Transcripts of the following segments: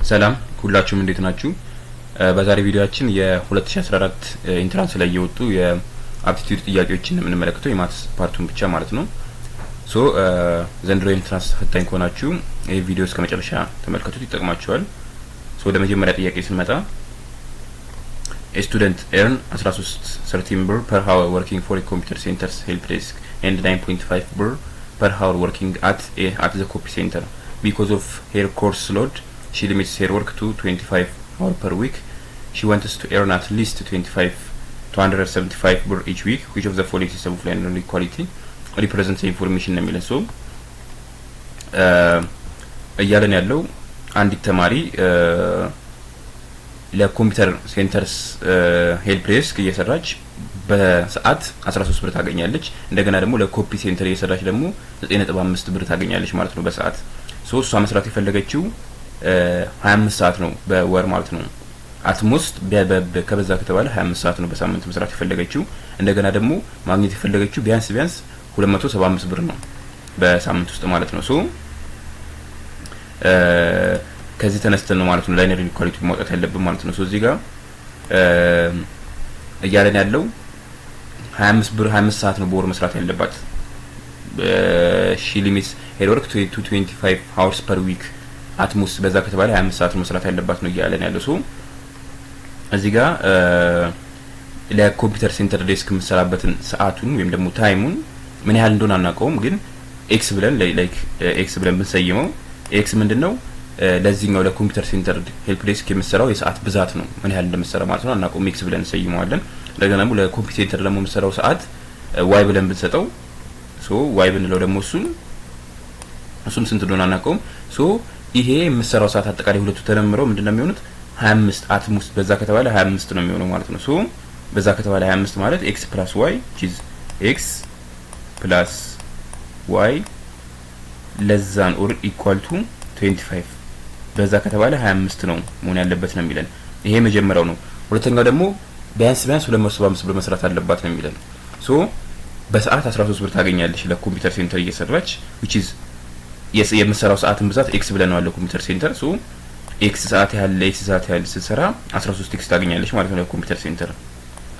ሰላም ሁላችሁም እንዴት ናችሁ? በዛሬ ቪዲዮአችን የ2014 ኢንትራንስ ላይ የወጡ የአፕቲቲዩድ ጥያቄዎችን የምንመለከተው የማትስ ፓርቱን ብቻ ማለት ነው። ዘንድሮ ኢንትራንስ ተፈታኝ ከሆናችሁ ይህ ቪዲዮ እስከ መጨረሻ ተመልከቱት፣ ይጠቅማችኋል። ወደ መጀመሪያ ጥያቄ ስንመጣ a student earn 13 ብር per hour working for a computer center's help desk and 9.5 ብር per hour working at the copy center. Because of her course load, she limits her work to 25 hours per week. She wants to earn at least 275 ብር each week. Which of the following system of linear inequality represents the information ነው የሚለው። ሶ እያለን ያለው አንዲት ተማሪ ለኮምፒውተር ሴንተርስ ሄልፕ ዴስክ እየሰራች በሰዓት 13 ብር ታገኛለች። እንደገና ደግሞ ለኮፒ ሴንተር እየሰራች ደግሞ 9.5 ብር ታገኛለች ማለት ነው በሰዓት። ሶ እሷ መስራት የፈለገችው 25 ሰዓት ነው በወር ማለት ነው። አትሞስት ከበዛ ከተባለ 25 ሰዓት ነው በሳምንት መስራት የፈለገችው። እንደገና ደግሞ ማግኘት የፈለገችው ቢያንስ 275 ብር ነው በሳምንት ውስጥ ማለት ነው። ሶ ከዚህ ተነስተን ነው ማለት ነው ላይነር ኢንኢኳሊቲ ማውጣት ያለብን ማለት ነው። ሶ እዚህ ጋር እያለን ያለው 25 ሰዓት ነው በወር መስራት ያለባት። ሺ ሊሚትስ ሄር ወርክ to 25 hours per week አትሞስ በዛ ከተባለ 25 ሰዓት መስራት ያለባት ነው እያለን ያለው። ሶ እዚህ ጋር ለኮምፒውተር ሴንተር ዴስክ የምትሰራበትን ሰዓቱን ወይም ደግሞ ታይሙን ምን ያህል እንደሆነ አናውቀውም፣ ግን ኤክስ ብለን ላይክ ኤክስ ብለን ብንሰይመው ኤክስ ምንድነው ለዚህኛው ለኮምፒውተር ሴንተር ሄልፕ ዴስክ የምትሰራው የሰዓት ብዛት ነው። ምን ያህል እንደምትሰራ ማለት ነው አናውቀውም፣ ኤክስ ብለን እንሰይመዋለን። እንደገና ደግሞ ለኮምፒውተር ሴንተር ደግሞ የምትሰራው ሰዓት ዋይ ብለን ብንሰጠው ሶ ዋይ ብንለው ደግሞ እሱም ስንት እንደሆነ አናውቀውም። ሶ ይሄ የምትሰራው ሰዓት አጠቃላይ ሁለቱ ተደምረው ምንድነው የሚሆኑት 25 አትሙስ በዛ ከተባለ 25 ነው የሚሆነው ማለት ነው። ሶ በዛ ከተባለ 25 ማለት x + y which is x + y less than or equal to 25 በዛ ከተባለ 25 ነው መሆን ያለበት ነው የሚለን። ይሄ መጀመሪያው ነው። ሁለተኛው ደግሞ ቢያንስ 275 ብር መስራት አለባት ነው የሚለን። ሶ በሰዓት 13 ብር ታገኛለች ለኮምፒውተር ሴንተር እየሰራች which is የምትሰራው ሰዓትን ብዛት x ብለን ነው ለኮምፒውተር ሴንተር። ሶ x ሰዓት ያህል ስትሰራ 13x ታገኛለች ማለት ነው ለኮምፒውተር ሴንተር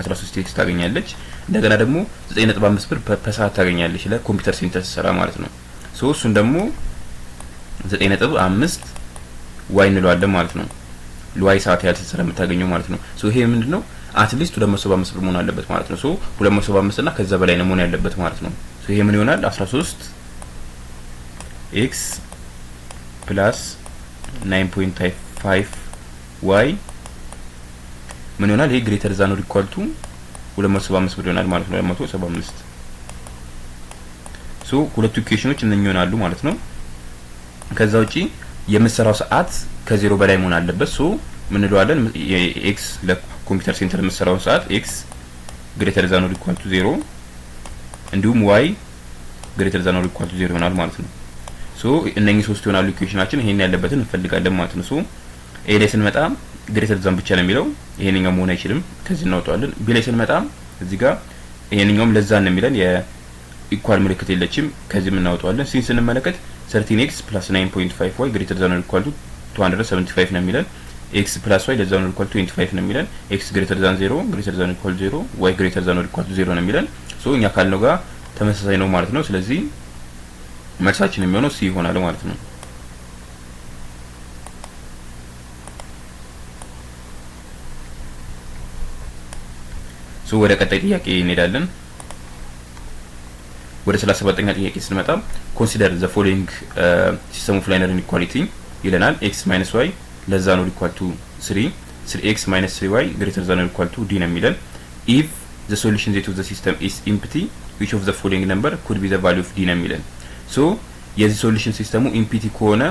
13x ታገኛለች። እንደገና ደግሞ 9.5 ብር በሰዓት ታገኛለች ለኮምፒውተር ሴንተር ስትሰራ ማለት ነው። ሶ እሱን ደግሞ 9.5 ዋይ እንለዋለን ማለት ነው። ለዋይ ሰዓት ያህል ስትሰራ የምታገኘው ማለት ነው። ሶ ይሄ ምንድነው አትሊስት 275 ብር መሆን አለበት ማለት ነው። ሶ 275 እና ከዛ በላይ ነው መሆን ያለበት ማለት ነው። ሶ ይሄ ምን ይሆናል 13 x + 9.5 y ምን ይሆናል? ይሄ ግሬተር ዛን ኦር ኢኳል ቱ 275 ብር ይሆናል ማለት ነው። 275 ሶ ሁለቱ ኢኩዌሽኖች እነኚህ ይሆናሉ ማለት ነው። ከዛ ውጪ የምትሰራው ሰዓት ከዜሮ በላይ መሆን አለበት። ሶ ምን እንለዋለን? x ለኮምፒውተር ሴንተር የምትሰራው ሰዓት x ግሬተር ዛን ኦር ኢኳል ቱ 0 እንዲሁም y ግሬተር ዛን ኦር ኢኳል ቱ 0 ይሆናል ማለት ነው። ሶ እነኚህ ሶስት ይሆናሉ ኢኩዌሽናችን። ይሄን ያለበትን እንፈልጋለን ማለት ነው። ሶ ኤ ላይ ስንመጣ ግሬተር ዛን ብቻ ነው የሚለው፣ ይሄንኛው መሆን አይችልም፣ ከዚህ እናወጣዋለን። ቢ ላይ ስንመጣ እዚህ ጋር ይሄንኛውም ለዛ ነው የሚለን፣ የኢኳል ምልክት የለችም፣ ከዚህ እናወጣዋለን። ሲን ስንመለከት 13x + 9.5y ግሬተር ዛን ኦር ኢኳል ቱ 275 ነው የሚለን። x + y ለዛ ነው ኢኳል ቱ 25 ነው የሚለን። x ግሬተር ዛን 0 ግሬተር ዛን ኢኳል 0 y ግሬተር ዛን ኢኳል ቱ 0 ነው የሚለን። ሶ እኛ ካልነው ጋር ተመሳሳይ ነው ማለት ነው። ስለዚህ መልሳችን የሚሆነው ሲ ይሆናል ማለት ነው። ሶ ወደ ቀጣይ ጥያቄ እንሄዳለን። ወደ 37ኛ ጥያቄ ስንመጣ ኮንሲደር ዘ ፎሎዊንግ ሲስተም ኦፍ ላይነር ኢንኢኳሊቲ ይለናል። x - y less than or equal to 3x - 3y greater than or equal to d ነው የሚለን። if the solution z of the system is empty which of the following number could be the value of d ነው የሚለን። ሶ የዚህ ሶሉሽን ሲስተሙ ኢምፒቲ ከሆነ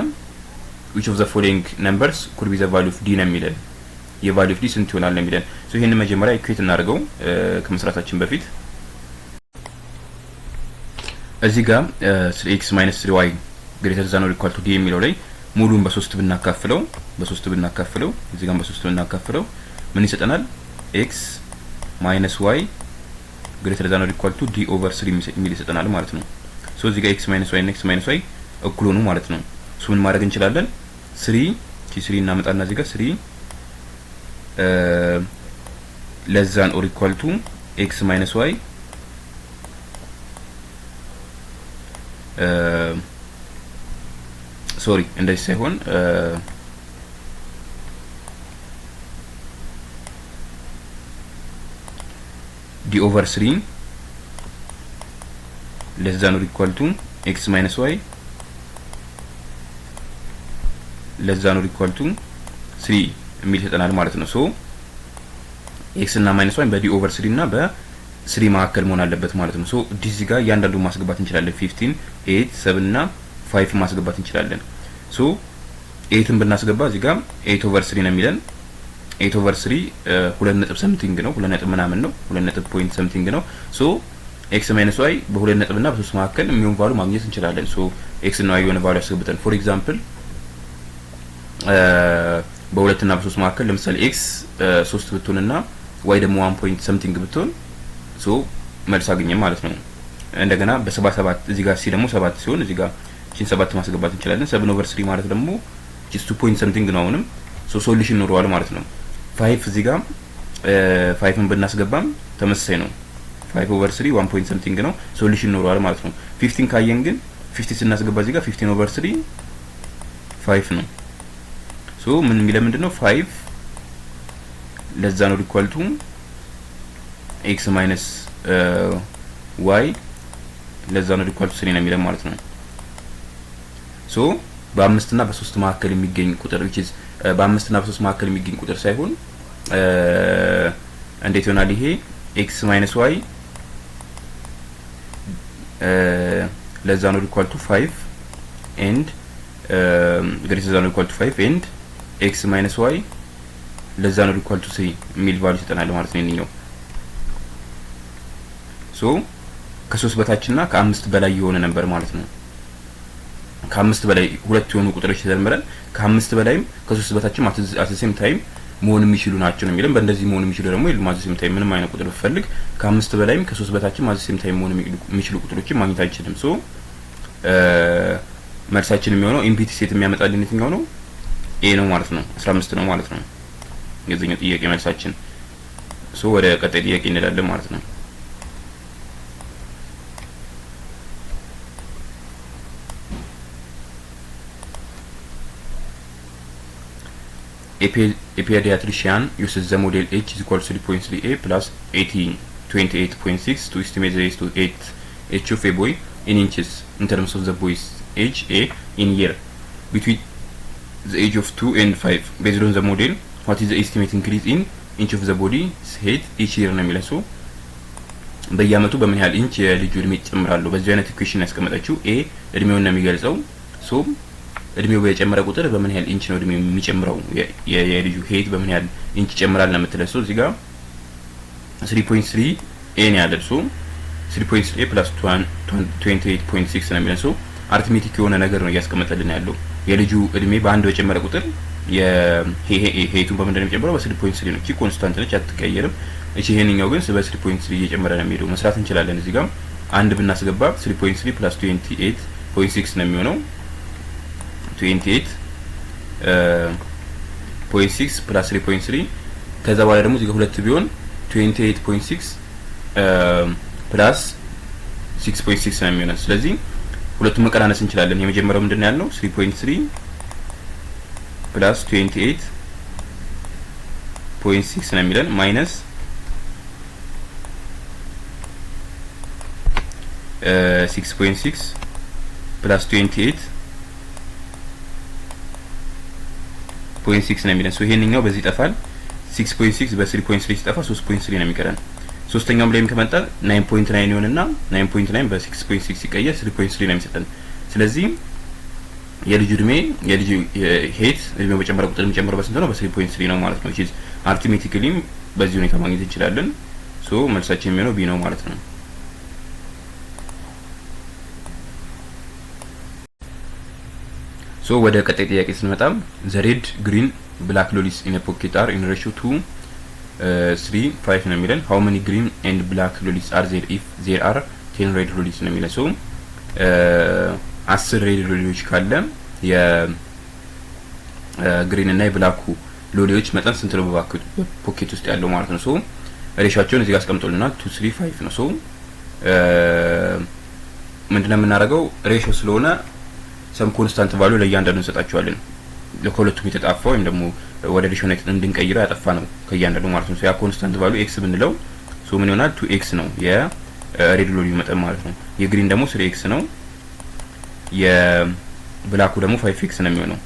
which of the following numbers could be the value of d ነው የሚለን። የቫልዩ ኦፍ ዲ ስንት ይሆናል ነው የሚለን። ሶ ይሄንን መጀመሪያ ኢኩዌት እናድርገው ከመስራታችን በፊት። እዚህ ጋር 3x - 3y greater than or equal to d የሚለው ላይ ሙሉን በ3 ብናካፍለው እዚህ ጋር በ3 ብናካፍለው ምን ይሰጠናል? x - y greater than or equal to d over 3 የሚል ይሰጠናል ማለት ነው። ሶ እዚህ ጋር x - y እና x - y እኩል ሆኑ ማለት ነው። ሶ ምን ማድረግ እንችላለን? 3 3 እናመጣና እዚህ ጋር 3 less than or equal to x minus y ሶሪ እንደዚህ ሳይሆን d over 3 less than or equal to x minus y less than or equal to 3 የሚል ይሰጠናል ማለት ነው። ሶ x እና minus y በd over 3 እና በ3 መካከል መሆን አለበት ማለት ነው። ሶ ዲዚ ጋር እያንዳንዱን ማስገባት እንችላለን። 15 8 7 እና 5 ማስገባት እንችላለን። ሶ 8ን ብናስገባ እዚህ ጋር 8 over 3 ነው የሚለን 8 over 3 2 ነጥብ something ነው 2 ነጥብ ምናምን ነው 2 ነጥብ point something ነው። ሶ x minus y በ2 ነጥብ እና በ3 መካከል የሚሆን ቫልዩ ማግኘት እንችላለን። ሶ x እና y የሆነ ቫልዩ አስገብተን ፎር ኤግዛምፕል በ2 እና በ3 መካከል ለምሳሌ x 3 ብትሆንና y ደግሞ 1 point something ብትሆን ሶ መልስ አገኘን ማለት ነው። እንደገና በ77 እዚህ ጋር ሲ ደግሞ 7 ሲሆን እዚህ ጋር እቺን 7 ማስገባት እንችላለን። 7 over 3 ማለት ደግሞ እቺ 2 point something ነው አሁንም ሶ ሶሉሽን ኖሯል ማለት ነው። 5 እዚህ ጋር 5ን ብናስገባም ተመሳሳይ ነው። 5 over 3 1 point something ነው ሶሉሽን ኖሯል ማለት ነው። 15 ካየን ግን 50 ስናስገባ እዚህ ጋር 15 over 3 5 ነው። ሶ ምን የሚለው ምንድነው 5 less than or equal to x minus y less than or equal to 3 ነው የሚለው ማለት ነው። ሶ በ5 እና በ3 መካከል የሚገኝ ቁጥር which is በ5 እና በ3 መካከል የሚገኝ ቁጥር ሳይሆን እንዴት ይሆናል ይሄ x minus y less than or equal to 5 and greater than or equal to 5 and x minus y less than or equal to 3 የሚል ቫልዩ ይሰጠናል ማለት ነው የኛው። ሶ ከ3 በታችና ከ5 በላይ የሆነ ነበር ማለት ነው። ከ5 በላይ ሁለት የሆኑ ቁጥሮች ተደምረን ከ5 በላይም ከ3 በታችም at the same time መሆን የሚችሉ ናቸው ነው የሚለን። በእንደዚህ መሆን የሚችሉ ደግሞ at the same time ምንም አይነት ቁጥር ብፈልግ ከ5 በላይም ከ3 በታችም at the same time መሆን የሚችሉ ቁጥሮችን ማግኘት አይችልም። ሶ መልሳችን የሚሆነው ኢምፕሊሲት ሴት የሚያመጣልን የትኛው ነው? ኤ ነው ማለት ነው። 15 ነው ማለት ነው የዚህኛው ጥያቄ መልሳችን። ሶ ወደ ቀጣይ ጥያቄ እንሄዳለን ማለት ነው። A pediatrician uses the model H is equal to 3.3a plus 28.6 to estimate the age to age of a boy in inches in terms of the boy's age a in year between the age of 2 and 5. Based on the model, what is the estimate increase in inch of the body's head each year ነው የሚለው። ሶ በየአመቱ በምን ያህል ኢንች የልጁ እድሜ ይጨምራል? በዚህ አይነት ኢኩዌሽን ያስቀመጠችው ኤ እድሜውን ነው የሚገልጸው። ሶ እድሜው በጨመረ ቁጥር በምን ያህል ኢንች ነው እድሜው የሚጨምረው የልጁ ሄድ በምን ያህል ኢንች ይጨምራል ነው የምትለው። ሶ እዚህ ጋር 3.3 ኤ ነው ያለው። ሶ 3.3 plus 28.6 ነው የሚለው። ሶ አርትሜቲክ የሆነ ነገር ነው እያስቀመጠልን ያለው። የልጁ እድሜ በአንድ በጨመረ ቁጥር የሄቱን በምንድን ነው የሚጨምረው? በ3.3 ነው። እቺ ኮንስታንት ነች አትቀየርም። እቺ ይሄንኛው ግን በ3.3 እየጨመረ ነው የሚሄደው። መስራት እንችላለን። እዚህ ጋር አንድ ብናስገባ 3.3 plus 28.6 ነው የሚሆነው 28.6 plus 3.3 ከዛ በኋላ ደግሞ እዚህ ጋር ሁለት ቢሆን 28.6 plus 6.6 ነው የሚሆነው። ስለዚህ ሁለቱም መቀናነስ እንችላለን። የመጀመሪያው ምንድነው ያልነው? 3.3 plus 28.6 ነው የሚለን ማይነስ 6.6 plus 28.6 ነው የሚለን። ሶ ይሄንኛው በዚህ ይጠፋል። 6.6 በ3.3 ሲጠፋ 3.3 ነው የሚቀረን። ሶስተኛውም ላይም ከመጣ 9.9 ይሆንና 9.9 በ6.6 ሲቀየር 3.3 ነው የሚሰጠን። ስለዚህ የልጁ እድሜ የልጁ ሄድ እድሜው በጨመረ ቁጥር የሚጨምረው በስንት ነው? በ3.3 ነው ማለት ነው። እቺ አርትሜቲካሊ በዚህ ሁኔታ ማግኘት እንችላለን። ሶ መልሳችን የሚሆነው ቢ ነው ማለት ነው። ሶ ወደ ቀጣይ ጥያቄ ስንመጣ the red green black lollies in a pocket are in ratio to 3:5 ነው የሚለን። how many green and black lollies are there if there are 10 red lollies ነው የሚለን። ሶ 10 red lollies ካለ የግሪን እና የብላኩ ሎሌዎች መጠን ስንት ነው በፖኬት ውስጥ ያለው ማለት ነው። ሶ ሬሾአቸውን እዚህ ጋር አስቀምጦልናል 2:3:5 ነው። ሶ ምንድነው የምናደርገው ሬሾ ስለሆነ ሰም ኮንስታንት ቫልዩ ለእያንዳንዱ እንሰጣቸዋለን። ለሁለቱም የተጣፋ ወይም ደግሞ ወደ ሬሾነት እንድንቀይረው ያጠፋ ነው ከእያንዳንዱ ማለት ነው። ሶ ያ ኮንስታንት ቫልዩ ኤክስ ብንለው ሶ ምን ይሆናል 2x ነው የሬድ ሎሊ መጠን ማለት ነው። የግሪን ደግሞ 3x ነው። የብላኩ ደግሞ 5x ነው የሚሆነው።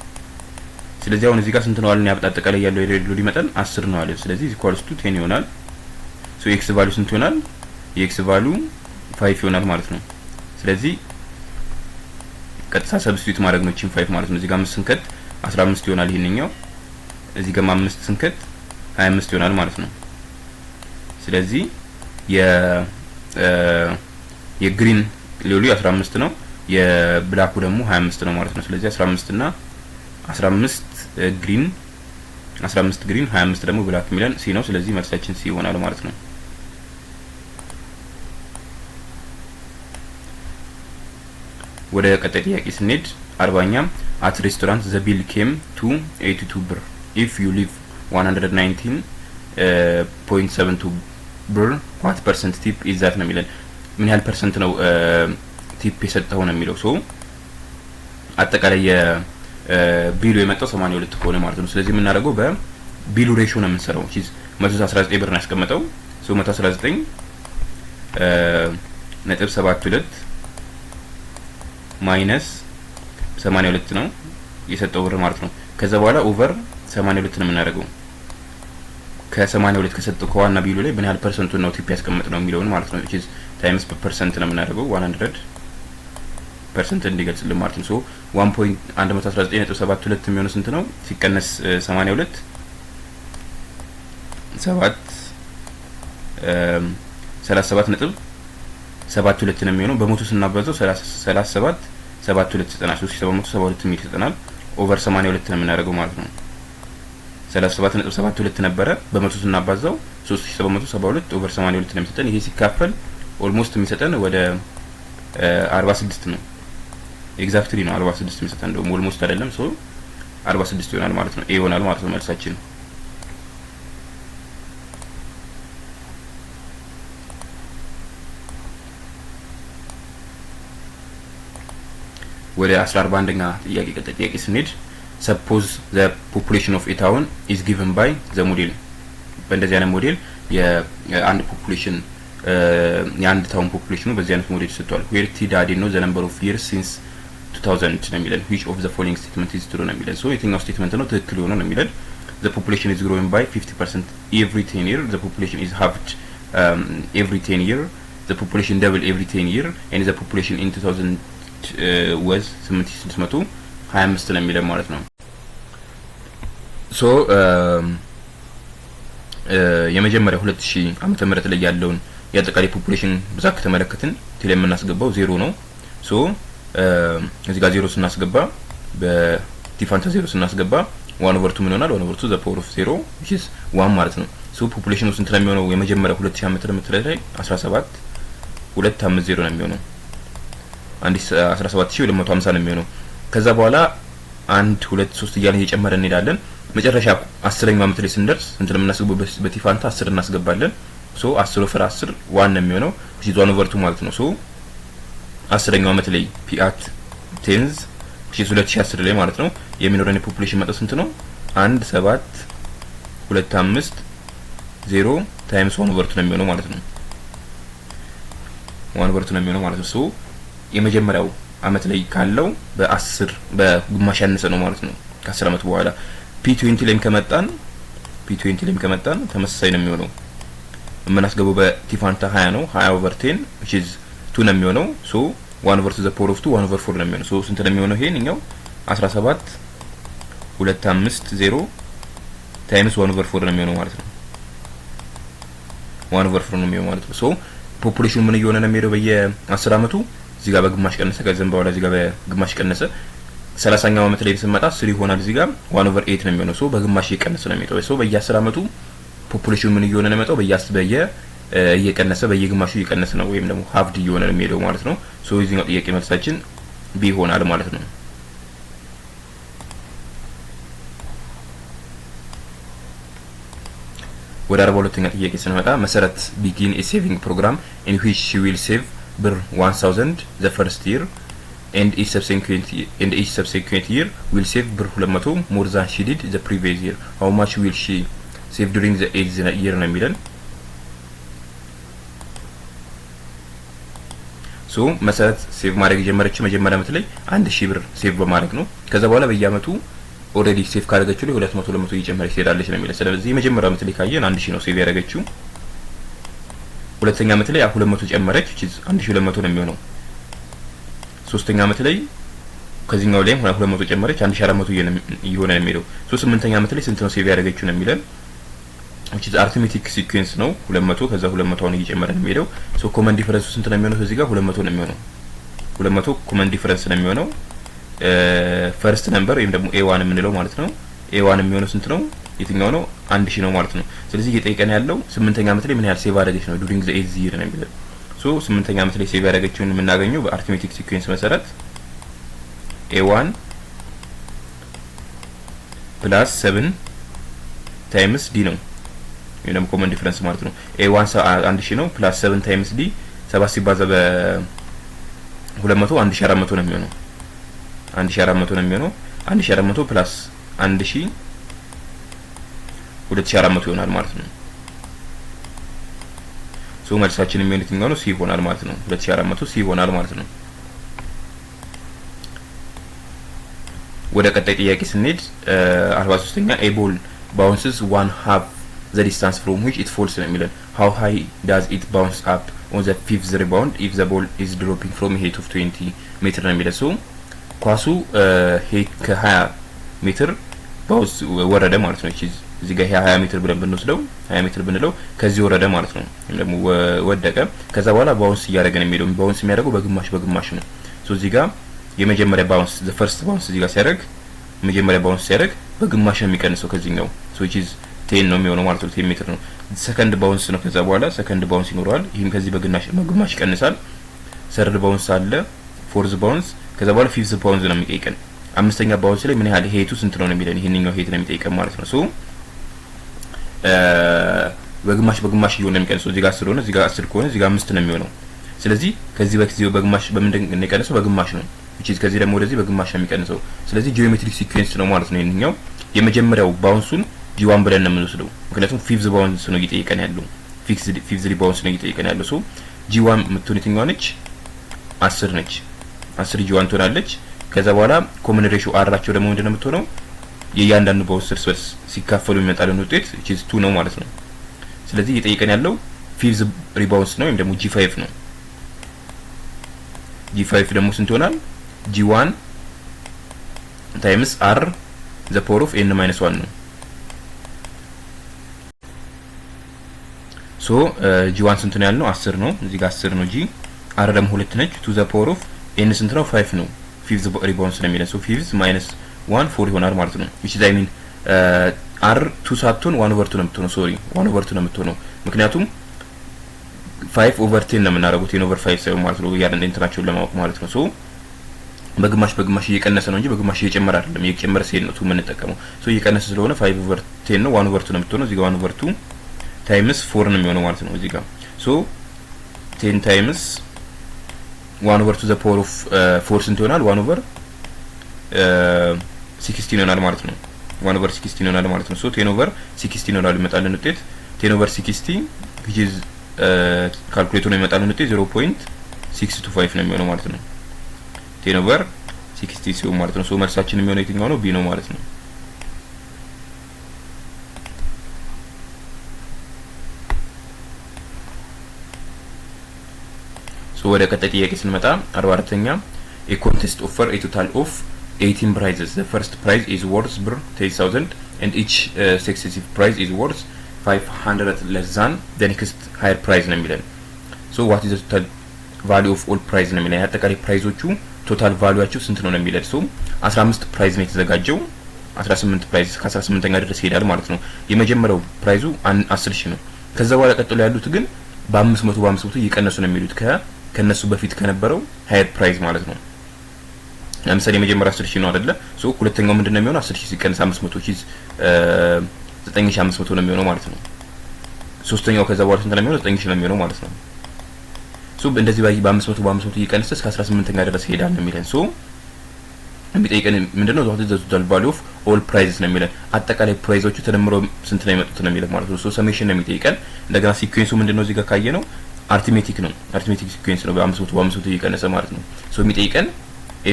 ስለዚህ አሁን እዚህ ጋር ስንት ነው አለን ያጠቃላይ ያለው የሬድ ሎሊ መጠን 10 ነው አለን። ስለዚህ ኢኳልስ ቱ 10 ይሆናል። ሶ ኤክስ ቫልዩ ስንት ይሆናል? የኤክስ ቫልዩ 5 ይሆናል ማለት ነው። ስለዚህ ቀጥታ ሰብስቲቱት ማድረግ ነው 5 ማለት ነው። እዚህ ጋር 5 ስንከት 15 ይሆናል ይሄንኛው። እዚህ ጋር 5 ስንከት 25 ይሆናል ማለት ነው። ስለዚህ የግሪን ሎሊ 15 ነው፣ የብላኩ ደግሞ 25 ነው ማለት ነው። ስለዚህ 15 እና 15 ግሪን 25 ደግሞ ብላክ ሚለን ሲ ነው። ስለዚህ መልሳችን ሲ ይሆናል ማለት ነው። ወደ ቀጣይ ጥያቄ ስንሄድ 40ኛ at restaurant the bill came to 82 ብር if you leave 119.72 ብር what percent tip is that ነው የሚለን። ምን ያህል ፐርሰንት ነው ቲፕ የሰጠው ነው የሚለው። ሶ አጠቃላይ የቢሉ የመጣው 82 ከሆነ ማለት ነው። ስለዚህ የምናደርገው በቢሉ ሬሾ ነው የምንሰራው። እሺ 119 ብር ነው ያስቀመጠው። ሶ 119.72 ማይነስ 82 ነው የሰጠው ብር ማለት ነው። ከዛ በኋላ ኦቨር 82 ነው የምናደርገው። ከ82 ከሰጠው ከዋና ቢሉ ላይ ምን ያህል ፐርሰንቱ ነው ቲፕ ያስቀመጥ ነው የሚለውን ማለት ነው። እቺ ታይምስ በፐርሰንት ነው የምናደርገው 100% እንዲገልጽልን ማለት ነው። ሶ 119.72 የሚሆነው ስንት ነው ሲቀነስ 82 37.72 ነው የሚሆነው። በሞቱ ስናባዛው 37.72 ሚል ይሰጠናል። ኦቨር 82 ነው የምናደርገው ማለት ነው። 37.72 ነበረ በመቶ ስናባዛው 3772 ኦቨር 82 ነው የሚሰጠን። ይሄ ሲካፈል ኦልሞስት የሚሰጠን ወደ 46 ነው። ኤግዛክትሊ ነው 46 የሚሰጠን እንደውም ኦልሞስት አይደለም። ሶ 46 ይሆናል ማለት ነው። ኤ ይሆናል ማለት ነው መልሳችን። ወደ 14ኛ ጥያቄ ቀጣይ ጥያቄ ስንሄድ suppose the population of a town is given by the model በእንደዚህ አይነት ሞዴል የአንድ ፖፑሌሽን የአንድ ታውን ፖፑሌሽኑ በዚህ አይነት ሞዴል ተሰጥቷል። where t daddy ነው the number of years since 2000 ነው የሚለን። which of the following statement is true ነው የሚለን። ሶ የትኛው ስቴትመንት ነው ትክክል የሆነው ነው የሚለን። the population is growing by 50% every 10 years the population is halved every 10 years the population double every 10 years and the population in 2000 was 8625 ነው የሚለን ማለት ነው። ሶ የመጀመሪያው 2000 ዓመተ ምህረት ላይ ያለውን የአጠቃላይ ፖፑሌሽን ብዛት ከተመለከትን ቴሌ የምናስገባው 0 ነው። ሶ እዚህ ጋር 0 ስናስገባ በዲፋንት 0 ስናስገባ 1/2 ምን ይሆናል? 1/2 the power of 0 which is 1 ማለት ነው። ሶ ፖፑሌሽኑ ስንት ነው የሚሆነው? የመጀመሪያው 2000 ዓመተ ምህረት ላይ 17250 ነው የሚሆነው። 17250 ነው የሚሆነው። ከዛ በኋላ 1 2 3 እያልን እየጨመረ እንሄዳለን። መጨረሻ 10ኛው ዓመት ላይ ስንደርስ ስንት ነው የምናስገባው? በቲፋንታ 10 እናስገባለን። ሶ 10 ኦቨር 10 1 ነው የሚሆነው which is 1/2 ማለት ነው። ሶ 10ኛው ዓመት ላይ ፒአት ቴንዝ which is 2010 ላይ ማለት ነው የሚኖረን የፖፑሌሽን መጠን ስንት ነው? 1725 0 ታይምስ 1/2 ነው የሚሆነው ማለት ነው። 1/2 ነው የሚሆነው ማለት ነው። ሶ የመጀመሪያው ዓመት ላይ ካለው በ10 በግማሽ ያነሰ ነው ማለት ነው። ከ10 ዓመት በኋላ P20 ላይም ከመጣን ተመሳሳይ ነው የሚሆነው። የምናስገባው በቲፋንታ 20 ነው 20/10 which is 2 ነው የሚሆነው። ሶ 1/2 the power of 2 1/4 ነው የሚሆነው። ሶ ስንት ነው የሚሆነው? ይሄንኛው 17250 ታይምስ 1/4 ነው የሚሆነው ማለት ነው። 1/4 ነው የሚሆነው ማለት ነው። ሶ ፖፑሌሽኑ ምን እየሆነ ነው የሚሄደው? በየ10 ዓመቱ እዚህ ጋር በግማሽ ቀነሰ፣ ከዛም በኋላ እዚህ ጋር በግማሽ ቀነሰ። 30ኛው ዓመት ላይ ስንመጣ 3 ይሆናል። እዚህ ጋር 1/8 ነው የሚሆነው። ሶ በግማሽ እየቀነሰ ነው የሚሄደው። ሶ በየ10 ዓመቱ ፖፑሌሽኑ ምን እየሆነ ነው የሚመጣው? እየቀነሰ በየግማሹ እየቀነሰ ነው ወይም ደግሞ ሀፍድ እየሆነ ነው የሚሄደው ማለት ነው። ሶ እዚህኛው ጥያቄ መልሳችን ቢ ይሆናል ማለት ነው። ወደ 42ኛ ጥያቄ ስንመጣ መሰረት ቢጊን ኤ ሴቪንግ ፕሮግራም in which she will save ብር 1000 the first year and each subsequent year will save ብር 200 more than she did the previous year. How much will she save during the 8th year ነው የሚለን። ሶ መሰረት ሴቭ ማድረግ የጀመረችው መጀመሪያ ዓመት ላይ 1000 ብር ሴቭ በማድረግ ነው። ከዛ በኋላ በየአመቱ ኦሬዲ ሴቭ ካደረገችው ላይ 200 200 እየጨመረች ትሄዳለች ነው የሚለው። ስለዚህ የመጀመሪያው ዓመት ላይ ካየን 1000 ነው ሴቭ ያደረገችው። ሁለተኛ ዓመት ላይ 200 ጨመረች which is 1200 ነው የሚሆነው። ሶስተኛ ዓመት ላይ ከዚህኛው ላይ 200 ጨመረች 1400 እየሆነ ነው የሚሄደው። ሶ ስምንተኛ ዓመት ላይ ስንት ነው ሴቭ ያደረገችው ነው የሚለን which is arithmetic sequence ነው 200 ከዛ 200 አሁን እየጨመረ ነው የሚሄደው። ሶ ኮመን ዲፈረንሱ ስንት ነው የሚሆነው? እዚህ ጋር 200 ነው የሚሆነው። 200 ኮመን ዲፈረንስ ነው የሚሆነው። ፈርስት ነምበር ወይም ደግሞ a1 የምንለው ማለት ነው። a1 የሚሆነው ስንት ነው? የትኛው ነው? 1000 ነው ማለት ነው። ስለዚህ እየጠየቀን ያለው ስምንተኛ ዓመት ላይ ምን ያህል ሴቭ አደረገች ነው during the 8th year ነው የሚለው። ሶ ስምንተኛ ዓመት ላይ ሴቭ ያደረገችውን የምናገኘው በአርithmetic sequence መሰረት a1 + 7 ታይምስ d ነው። ይሄ ደግሞ ኮመን ዲፈረንስ ማለት ነው። a1 1000 ነው + 7 ታይምስ d 7 ሲባዛ በ200 1400 ነው የሚሆነው። 1400 ነው የሚሆነው። 1400 + 1000 2400 ይሆናል ማለት ነው። ሶ መልሳችን የሚሆነው የትኛው ነው? ሲ ይሆናል ማለት ነው። 2400 ሲ ይሆናል ማለት ነው። ወደ ቀጣይ ጥያቄ ስንሄድ 43ኛ a ball bounces 1/2 the distance from which it falls ነው የሚለን። how high does it bounce up on the fifth rebound if the ball is dropping from a height of 20 ሜትር ነው የሚለን። ሶ ኳሱ ከ20 ሜትር ባውንስ ወረደ ማለት ነው። እዚህ ጋር 20 ሜትር ብለን ብንወስደው 20 ሜትር ብንለው ከዚህ ወረደ ማለት ነው። ወይም ደግሞ ወደቀ። ከዛ በኋላ ባውንስ እያደረገ ነው የሚሄደው። ባውንስ የሚያደርገው በግማሽ ነው። ሶ እዚህ ጋር የመጀመሪያ ባውንስ the first bounce እዚህ ጋር ሲያደርግ መጀመሪያ ባውንስ ሲያደርግ በግማሽ ነው የሚቀንሰው ከዚህኛው። ሶ which is 10 ነው የሚሆነው ማለት ነው። 10 ሜትር ነው። ሰከንድ ባውንስ ነው። ከዛ በኋላ ሰከንድ ባውንስ ይኖረዋል። ይሄም ከዚህ በግማሽ ይቀንሳል። ሰርድ ባውንስ አለ፣ ፎርዝ ባውንስ፣ ከዛ በኋላ ፊፍዝ ባውንስ ነው የሚጠይቀን። አምስተኛ ባውንስ ላይ ምን ያህል ሄቱ ስንት ነው የሚለን። ይሄንኛው ሄት ነው የሚጠይቀን ማለት ነው። ሶ በግማሽ ይሆን ነው የሚቀንሰው። እዚህ ጋር 10 ሆነ፣ እዚህ ጋር 10 ከሆነ እዚህ ጋር 5 ነው የሚሆነው። ስለዚህ ከዚህ በግማሽ በምንድን ነው የሚቀንሰው? በግማሽ ነው። which is ከዚህ ደግሞ ወደዚህ በግማሽ ነው የሚቀንሰው። ስለዚህ ጂኦሜትሪክ ሲኩዌንስ ነው ማለት ነው። ይሄንኛው የመጀመሪያው ባውንሱን ጂ1 ብለን ነው የምንወስደው። ምክንያቱም ፊፍዝ ባውንስ ነው እየጠየቀን ያለው። ፊፍዝ ባውንስ ነው እየጠየቀን ያለው። ሶ ጂ1 የምትሆን የትኛው ነች? 10 ነች። 10 ጂ1 ትሆናለች። ከዛ በኋላ ኮመን ሬሽዮ አራቸው ደግሞ ምንድነው የምትሆነው? የእያንዳንዱ ባውንስ እርስ በርስ ሲካፈሉ የሚመጣልን ውጤት which is 2 ነው ማለት ነው። ስለዚህ እየጠየቀን ያለው ፊፍዝ ሪባውንስ ነው ወይም ደግሞ ጂ5 ነው። ጂ5 ደግሞ ስንት ይሆናል? ጂ1 ታይምስ r the power of n-1 ነው። ሶ ጂ1 ስንት ነው ያልነው? 10 ነው። እዚህ ጋር 10 ነው። ጂ r ደግሞ 2 ነች። to the power of n ስንት ነው? 5 ነው። ፊፍዝ ሪባውንስ ነው የሚለው። ሶ ፊፍዝ -1 4 ይሆናል ማለት ነው። which is I mean r 2 ሳትሆን 1/2 ነው የምትሆነው። ሶሪ 1/2 ነው የምትሆነው። ምክንያቱም 5/10 ነው የምናደርገው 10/5 ሳይሆን ማለት ነው። ያንን እንትናቸውን ለማወቅ ማለት ነው። ሶ በግማሽ እየቀነሰ ነው እንጂ በግማሽ እየጨመረ አይደለም። እየጨመረ ሲሄድ ነው የምንጠቀመው። ሶ እየቀነሰ ስለሆነ 5/10 ነው 1/2 ነው የምትሆነው። እዚህ ጋር 1/2 ታይምስ 4 ነው የሚሆነው ማለት ነው። እዚህ ጋር ሶ 10 ታይምስ 1/2 the power of 4 ስንት ይሆናል? 1/16 ይሆናል ማለት ነው። 1/16 ይሆናል ማለት ነው። ሶ 10/16 ይሆናል ይመጣልን ውጤት 10/60 which is ካልኩሌተሩ ነው ይመጣልን ውጤት 0.625 ነው የሚሆነው ማለት ነው። 10/60 ሲሆን ማለት ነው። ሶ መልሳችን የሚሆነው የትኛው ነው? ቢ ነው ማለት ነው። ሶ ወደ ቀጣይ ጥያቄ ስንመጣ 44ኛ a contest offer a total of 18 prizes. The first prize is worth ብር 10000 and each successive prize is worth 500 less than the next higher prize ነው የሚለን። so what is the total value of all prize ነው የሚለን። አጠቃላይ ፕራይዞቹ ቶታል ቫልዩአቸው ስንት ነው የሚለን። so 15 ፕራይዝ ነው የተዘጋጀው። 18 ፕራይዝ ከ18ኛ ድረስ ይሄዳል ማለት ነው። የመጀመሪያው ፕራይዙ 10000 ነው። ከዛ በኋላ ቀጥሎ ያሉት ግን በ500 እየቀነሱ ነው የሚሉት ከነሱ በፊት ከነበረው ሃየር ፕራይዝ ማለት ነው። ለምሳሌ የመጀመሪያው 10000 ነው አይደለ? ሶ ሁለተኛው ምንድነው የሚሆነው? 10000 ሲቀነስ 500 9500 ነው የሚሆነው ማለት ነው። ሶስተኛው ከዛ በኋላ ስንት ነው የሚሆነው 9000 ነው የሚሆነው ማለት ነው። ሶ እንደዚህ በ500 እየቀነሰ እስከ 18ኛ ድረስ ይሄዳል ነው የሚለን። ሶ የሚጠይቀን ምንድነው what is the total value of all prices ነው የሚለን። አጠቃላይ ፕራይሶቹ ተደምሮ ስንት ነው የመጡት ነው የሚለን ማለት ነው። ሶ ሰሜሽን ነው የሚጠይቀን። እንደገና ሲኩዌንሱ ምንድነው እዚህ ጋር ካየ ነው አርትሜቲክ ነው። አርትሜቲክ ሲኩዌንስ ነው በ500 እየቀነሰ ማለት ነው። ሶ የሚጠይቀን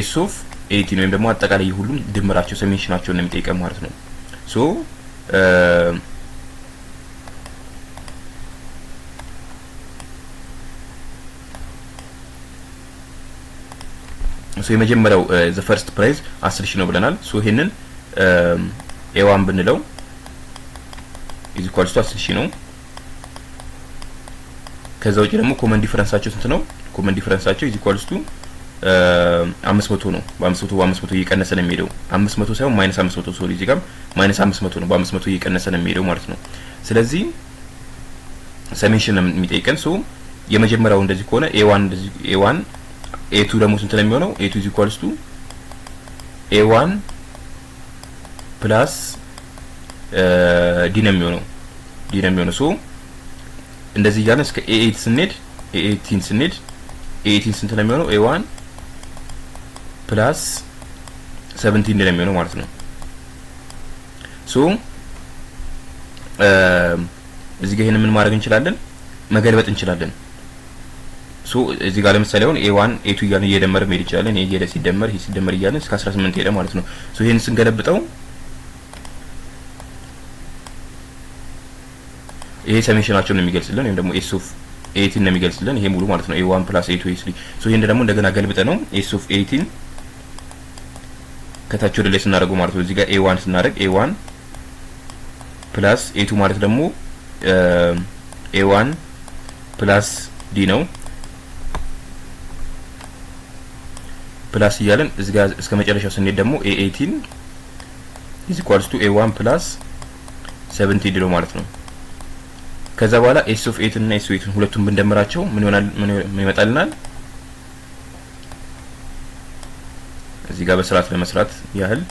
s of 18 ወይም ደግሞ አጠቃላይ ሁሉም ድምራቸው ሰሜሽናቸው ነው የሚጠይቀን ማለት ነው። ሶ የመጀመሪያው the first price 10000 ነው ብለናል። ሶ ይሄንን a1 ብንለው is equals to 10000 ነው። ከዛ ውጪ ደግሞ ኮመን ዲፈረንሳቸው ስንት ነው? ኮመን ዲፈረንሳቸው is equals to 500 ነው። በ500 እየቀነሰ ነው የሚሄደው። 500 ሳይሆን -500 ሶሪ እዚህ ጋር -500 ነው። በ500 እየቀነሰ ነው የሚሄደው ማለት ነው። ስለዚህ ሰሜሽን ነው የሚጠይቀን። ሶ የመጀመሪያው እንደዚህ ከሆነ a1 እንደዚህ a1 a2 ደግሞ ስንት ነው የሚሆነው? a2 is equals to a1 plus d ነው የሚሆነው ሶ እንደዚህ እያለ እስከ a8 ስንሄድ a18 ስንት ነው የሚሆነው? a1 plus 17 ነው የሚሆነው ማለት ነው። ሶ እዚህ ጋር ይሄንን ምን ማድረግ እንችላለን? መገልበጥ እንችላለን። ሶ እዚህ ጋር ለምሳሌ አሁን a1 a2 እያልን እየደመረ መሄድ ይችላል። ይሄ እየደ ሲደመር እያልን እስከ 18 ሄደ ማለት ነው። ሶ ይሄን ስንገለብጠው ይሄ ሰሜሽናቸውን ነው የሚገልጽልን ወይም ደግሞ s of 18 ነው የሚገልጽልን ይሄ ሙሉ ማለት ነው a1 plus a2 a3 ሶ ይሄን ደግሞ እንደገና ገልብጠ ነው s of 18 ከታች ወደ ላይ ስናደርገው ማለት ነው። እዚህ ጋር a1 ስናደርግ a1 plus a2 ማለት ደግሞ a1 plus d ነው ፕላስ እያለን እዚህ ጋር እስከ መጨረሻው ስንሄድ ደግሞ a18 is equals to a1 plus 17 ነው ማለት ነው። ከዛ በኋላ s of 8 እና s of 8 ሁለቱም ብንደምራቸው ምን ይሆናል? ምን ይመጣልናል? እዚህ ጋር በስርዓት ለመስራት ያህል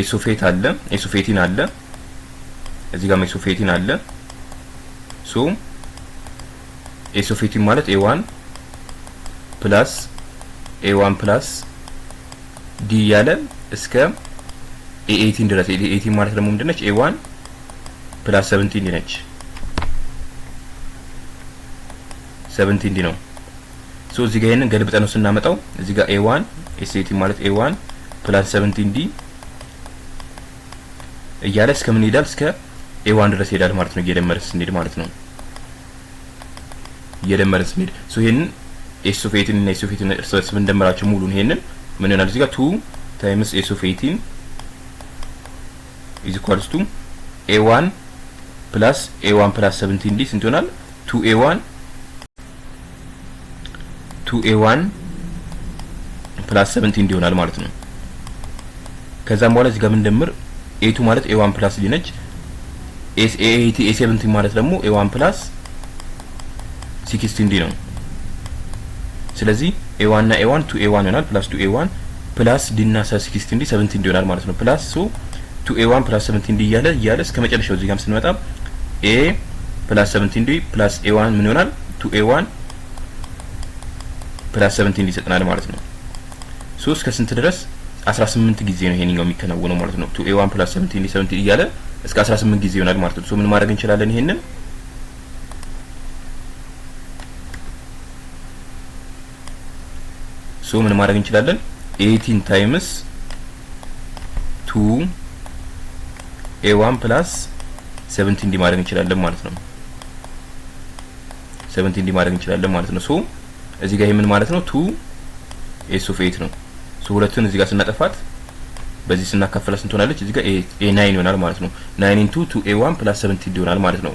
s of 8 አለ s of 18 አለ እዚህ ጋር s of 18 አለ ሶ s of 18 ማለት a1 plus a1 plus d ያለ እስከ a18 ድረስ a18 ማለት ደግሞ ምንድነች? a1 plus 17 ነች 17 ነው። ሶ እዚህ ጋር ይሄንን ገልብጠ ነው ስናመጣው እዚህ ጋር a1 s18 ማለት a1 plus 17d እያለ እስከ ምን ይሄዳል? እስከ a1 ድረስ ይሄዳል ማለት ነው። እየደመረን ስንሄድ ማለት ነው። እየደመረን ስንሄድ ሶ ይሄንን s of 18 እና s of 18 እርስ በርስ ብንደምራቸው ሙሉን ይሄንን ምን ይሆናል? እዚህ ጋር 2 times s of 18 is equals to a1 plus a1 plus 17d ስንት ይሆናል? 2a1 plus 17 ይሆናል ማለት ነው። ከዛም በኋላ እዚህ ጋር ብንደምር a2 ማለት a1 plus d ነች a17 ማለት ደግሞ a1 plus 16d ነው። ስለዚህ a1 እና a1 2a1 ይሆናል plus 2a1 plus d እና 16d 17 ይሆናል ማለት ነው። plus so 2a1 plus 17d እያለ እስከ መጨረሻው እዚህ ጋርም ስንመጣ a plus 17d plus a1 ምን ይሆናል? 2a1 plus 17d ይሰጠናል ማለት ነው። ሶ እስከ ስንት ድረስ 18 ጊዜ ነው ይሄንኛው የሚከናወነው ማለት ነው። 2a1 plus 17d 17 እያለ እስከ 18 ጊዜ ይሆናል ማለት ነው። ሶ ምን ማድረግ እንችላለን? ይሄንን ሶ ምን ማድረግ እንችላለን? 18 times 2a1 plus 17d ማድረግ እንችላለን ማለት ነው። 17d ማድረግ እንችላለን ማለት ነው። ሶ እዚህ ጋር ይሄ ምን ማለት ነው? 2 s of 8 ነው። ሶ ሁለቱን እዚህ ጋር ስናጠፋት በዚህ ስናካፍላት ስንት ሆናለች? እዚህ ጋር a9 ይሆናል ማለት ነው። 9 into 2a1 plus 17d ይሆናል ማለት ነው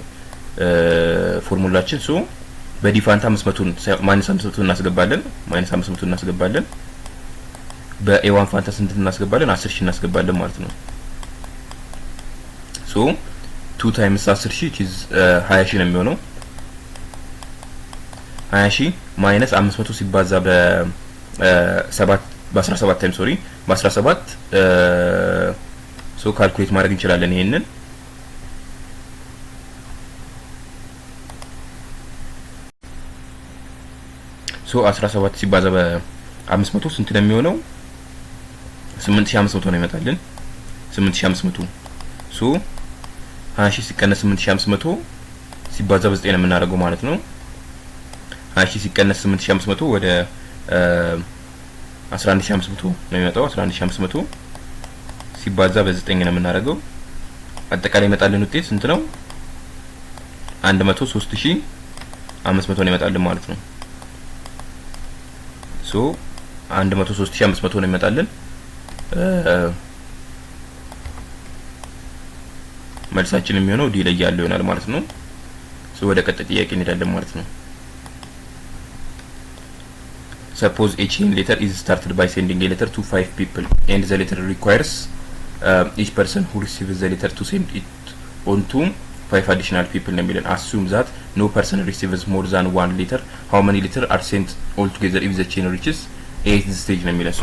ፎርሙላችን። ሶ በዲፋንት 500 -500 እናስገባለን -500 እናስገባለን። በa1 ፋንታ ስንት እናስገባለን? 10000 እናስገባለን ማለት ነው። ሶ 2 times 10000 is 20000 ነው የሚሆነው። 20000 ማይነስ 500 ሲባዛ በ7 በ17 ታይም ሶሪ በ17 ሶ ካልኩሌት ማድረግ እንችላለን። ይሄንን ሶ 17 ሲባዛ በ500 ስንት ነው የሚሆነው? 8500 ነው ይመጣልን። 8500 ሶ 20000 ሲቀነስ 8500 ሲባዛ በ9 ነው የምናደርገው ማለት ነው። 20000 ሲቀነስ 8500 ወደ 11500 ነው የሚመጣው። 11500 ሲባዛ በ9 ነው የምናደርገው። አጠቃላይ ይመጣልን ውጤት ስንት ነው? 103500 ነው ይመጣልን ማለት ነው። ሶ 103500 ነው ይመጣልን። መልሳችን የሚሆነው ዲ ላይ ያለው ይሆናል ማለት ነው። ሶ ወደ ቀጣይ ጥያቄ እንሄዳለን ማለት ነው። Suppose a chain letter is started by sending a letter to 5 people and the letter requires each person who receives the letter to send it on to 5 additional people ነው የሚለን። Assume that no person receives more than one letter. How many letters are sent altogether if the chain reaches 8th stage ነው የሚለን። ሶ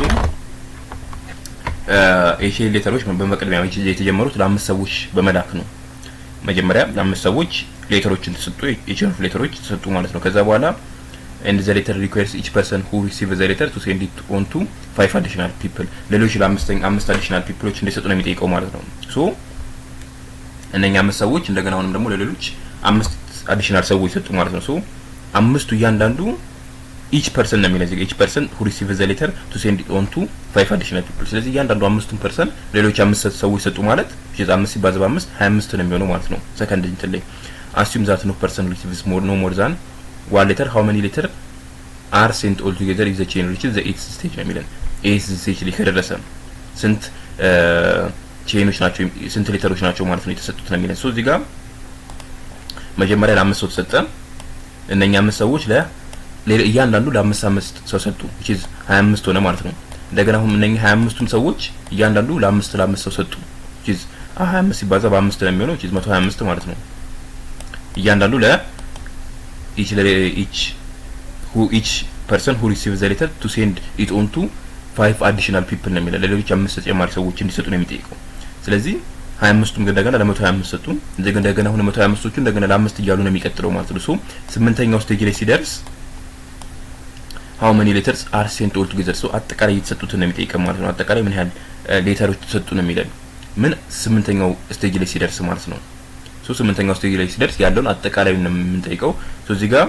የቼን ሌተሮች በመቅደሚያ የተጀመሩት ለአምስት ሰዎች በመላክ ነው። መጀመሪያ ለአምስት ሰዎች ሌተሮችን ተሰጡ፣ የቼን ሌተሮች ተሰጡ ማለት ነው። ከዛ በኋላ and the letter requires each person who receives the letter to send it on to 5 additional people ሌሎች ለአምስት additional peopleዎች እንዲሰጡ ነው የሚጠይቀው ማለት ነው። ሶ እነኛ አምስት ሰዎች እንደገና አሁንም ደግሞ ለሌሎች 5 additional ሰዎች ሰጡ ማለት ነው። ሶ አምስቱ እያንዳንዱ each person ነው የሚለው each person who receives the letter to send it on to 5 additional people ስለዚህ እያንዳንዱ አምስቱን ፐርሰን ሌሎች 5 ሰዎች ሰጡ ማለት ስለዚህ 5 ሲባዛ በ5 25 ነው የሚሆነው ማለት ነው። ሰከንድ እንትን ላይ assume that no person receives no more than one letter. How many letters are sent all together if the chain reaches the 8th stage ነው የሚለን። 8th stage ላይ ከደረሰ ስንት ቼኖች ናቸው ስንት ሌተሮች ናቸው ማለት ነው የተሰጡት ነው የሚለን። ሶ እዚህ ጋር መጀመሪያ ለአምስት ሰው ተሰጠ። እነኛ አምስት ሰዎች እያንዳንዱ ለአምስት ሰው ሰጡ which is 25 ሆነ ማለት ነው። እንደገና አሁን እነኛ 25ቱም ሰዎች እያንዳንዱ ለአምስት ሰው ሰጡ which is 25 ሲባዛ በ5 ነው የሚሆነው which is 125 ማለት ነው። እያንዳንዱ each person who receives the letter to send it on to 5 additional people ነው የሚለው። ሌሎች 5 ተጨማሪ ሰዎች እንዲሰጡ ነው የሚጠይቀው። ስለዚህ 25ቱም እንደገና ለ125 ሰጡ። እንደገና አሁን 125ቶቹ እንደገና ለ5 እያሉ ነው የሚቀጥለው ማለት ነው። ሶ 8ኛው ስቴጅ ላይ ሲደርስ how many letters are sent all together ሶ አጠቃላይ የተሰጡትን ነው የሚጠይቀው ማለት ነው። አጠቃላይ ምን ያህል ሌተሮች ተሰጡ ነው የሚለው ምን 8ኛው ስቴጅ ላይ ሲደርስ ማለት ነው። ሶ 8ኛው ስቴጅ ላይ ሲደርስ ያለውን አጠቃላይ ነው የምንጠይቀው። ሶ እዚህ ጋር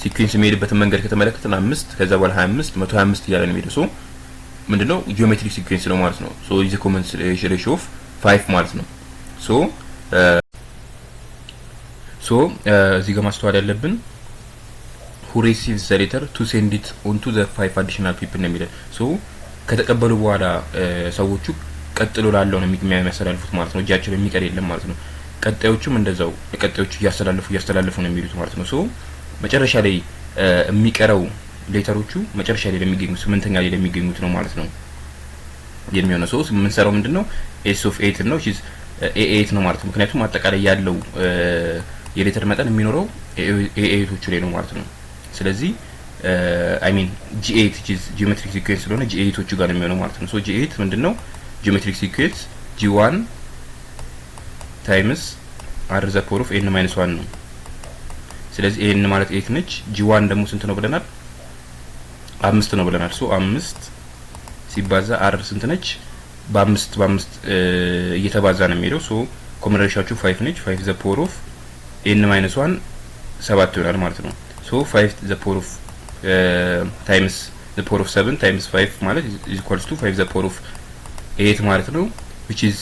ሲኩዌንስ የሚሄድበትን መንገድ ከተመለከተን 5 ከዛ በኋላ 25 125 እያለ ነው የሚሄደው። ሶ ምንድነው ጂኦሜትሪክ ሲኩዌንስ ነው ማለት ነው። ሶ ኢዝ ኮመን ሬሽዮ ኦፍ 5 ማለት ነው። ሶ እዚህ ጋር ማስተዋል ያለብን who receives the letter to send it on to the 5 additional people ነው የሚለው። ሶ ከተቀበሉ በኋላ ሰዎቹ ቀጥሎ ላለው ነው የሚያስተላልፉት ማለት ነው። እጃቸው የሚቀር የለም ማለት ነው። ቀጣዮቹም እንደዛው ለቀጣዮቹ እያስተላልፉ ነው የሚሉት ማለት ነው። ሶ መጨረሻ ላይ የሚቀረው ሌተሮቹ መጨረሻ ላይ ለሚገኙት 8ኛ ላይ ለሚገኙት ነው ማለት ነው የሚሆነው። ሶ የምንሰራው ምንድነው s of 8 ነው which is a8 ነው ማለት ነው። ምክንያቱም አጠቃላይ ያለው የሌተር መጠን የሚኖረው a8ቶቹ ላይ ነው ማለት ነው። ስለዚህ I mean G8 which is geometric sequence ስለሆነ G8ቶቹ ጋር ነው የሚሆነው ማለት ነው። ሶ G8 ምንድነው geometric sequence G1 times r the power of n minus 1 ነው። ስለዚህ n ማለት 8 ነች። G1 ደግሞ ስንት ነው ብለናል? 5 ነው ብለናል። ሶ 5 ሲባዛ r ስንት ነች? በ5 እየተባዛ ነው የሚሄደው። ሶ ኮመን ሬሺዮአችሁ 5 ነች። 5 the power of n minus 1 7 ይሆናል ማለት ነው። ሶ 5 the power of times the power of 7 times 5 ማለት is equals to 5 the power of 8 ማለት ነው which is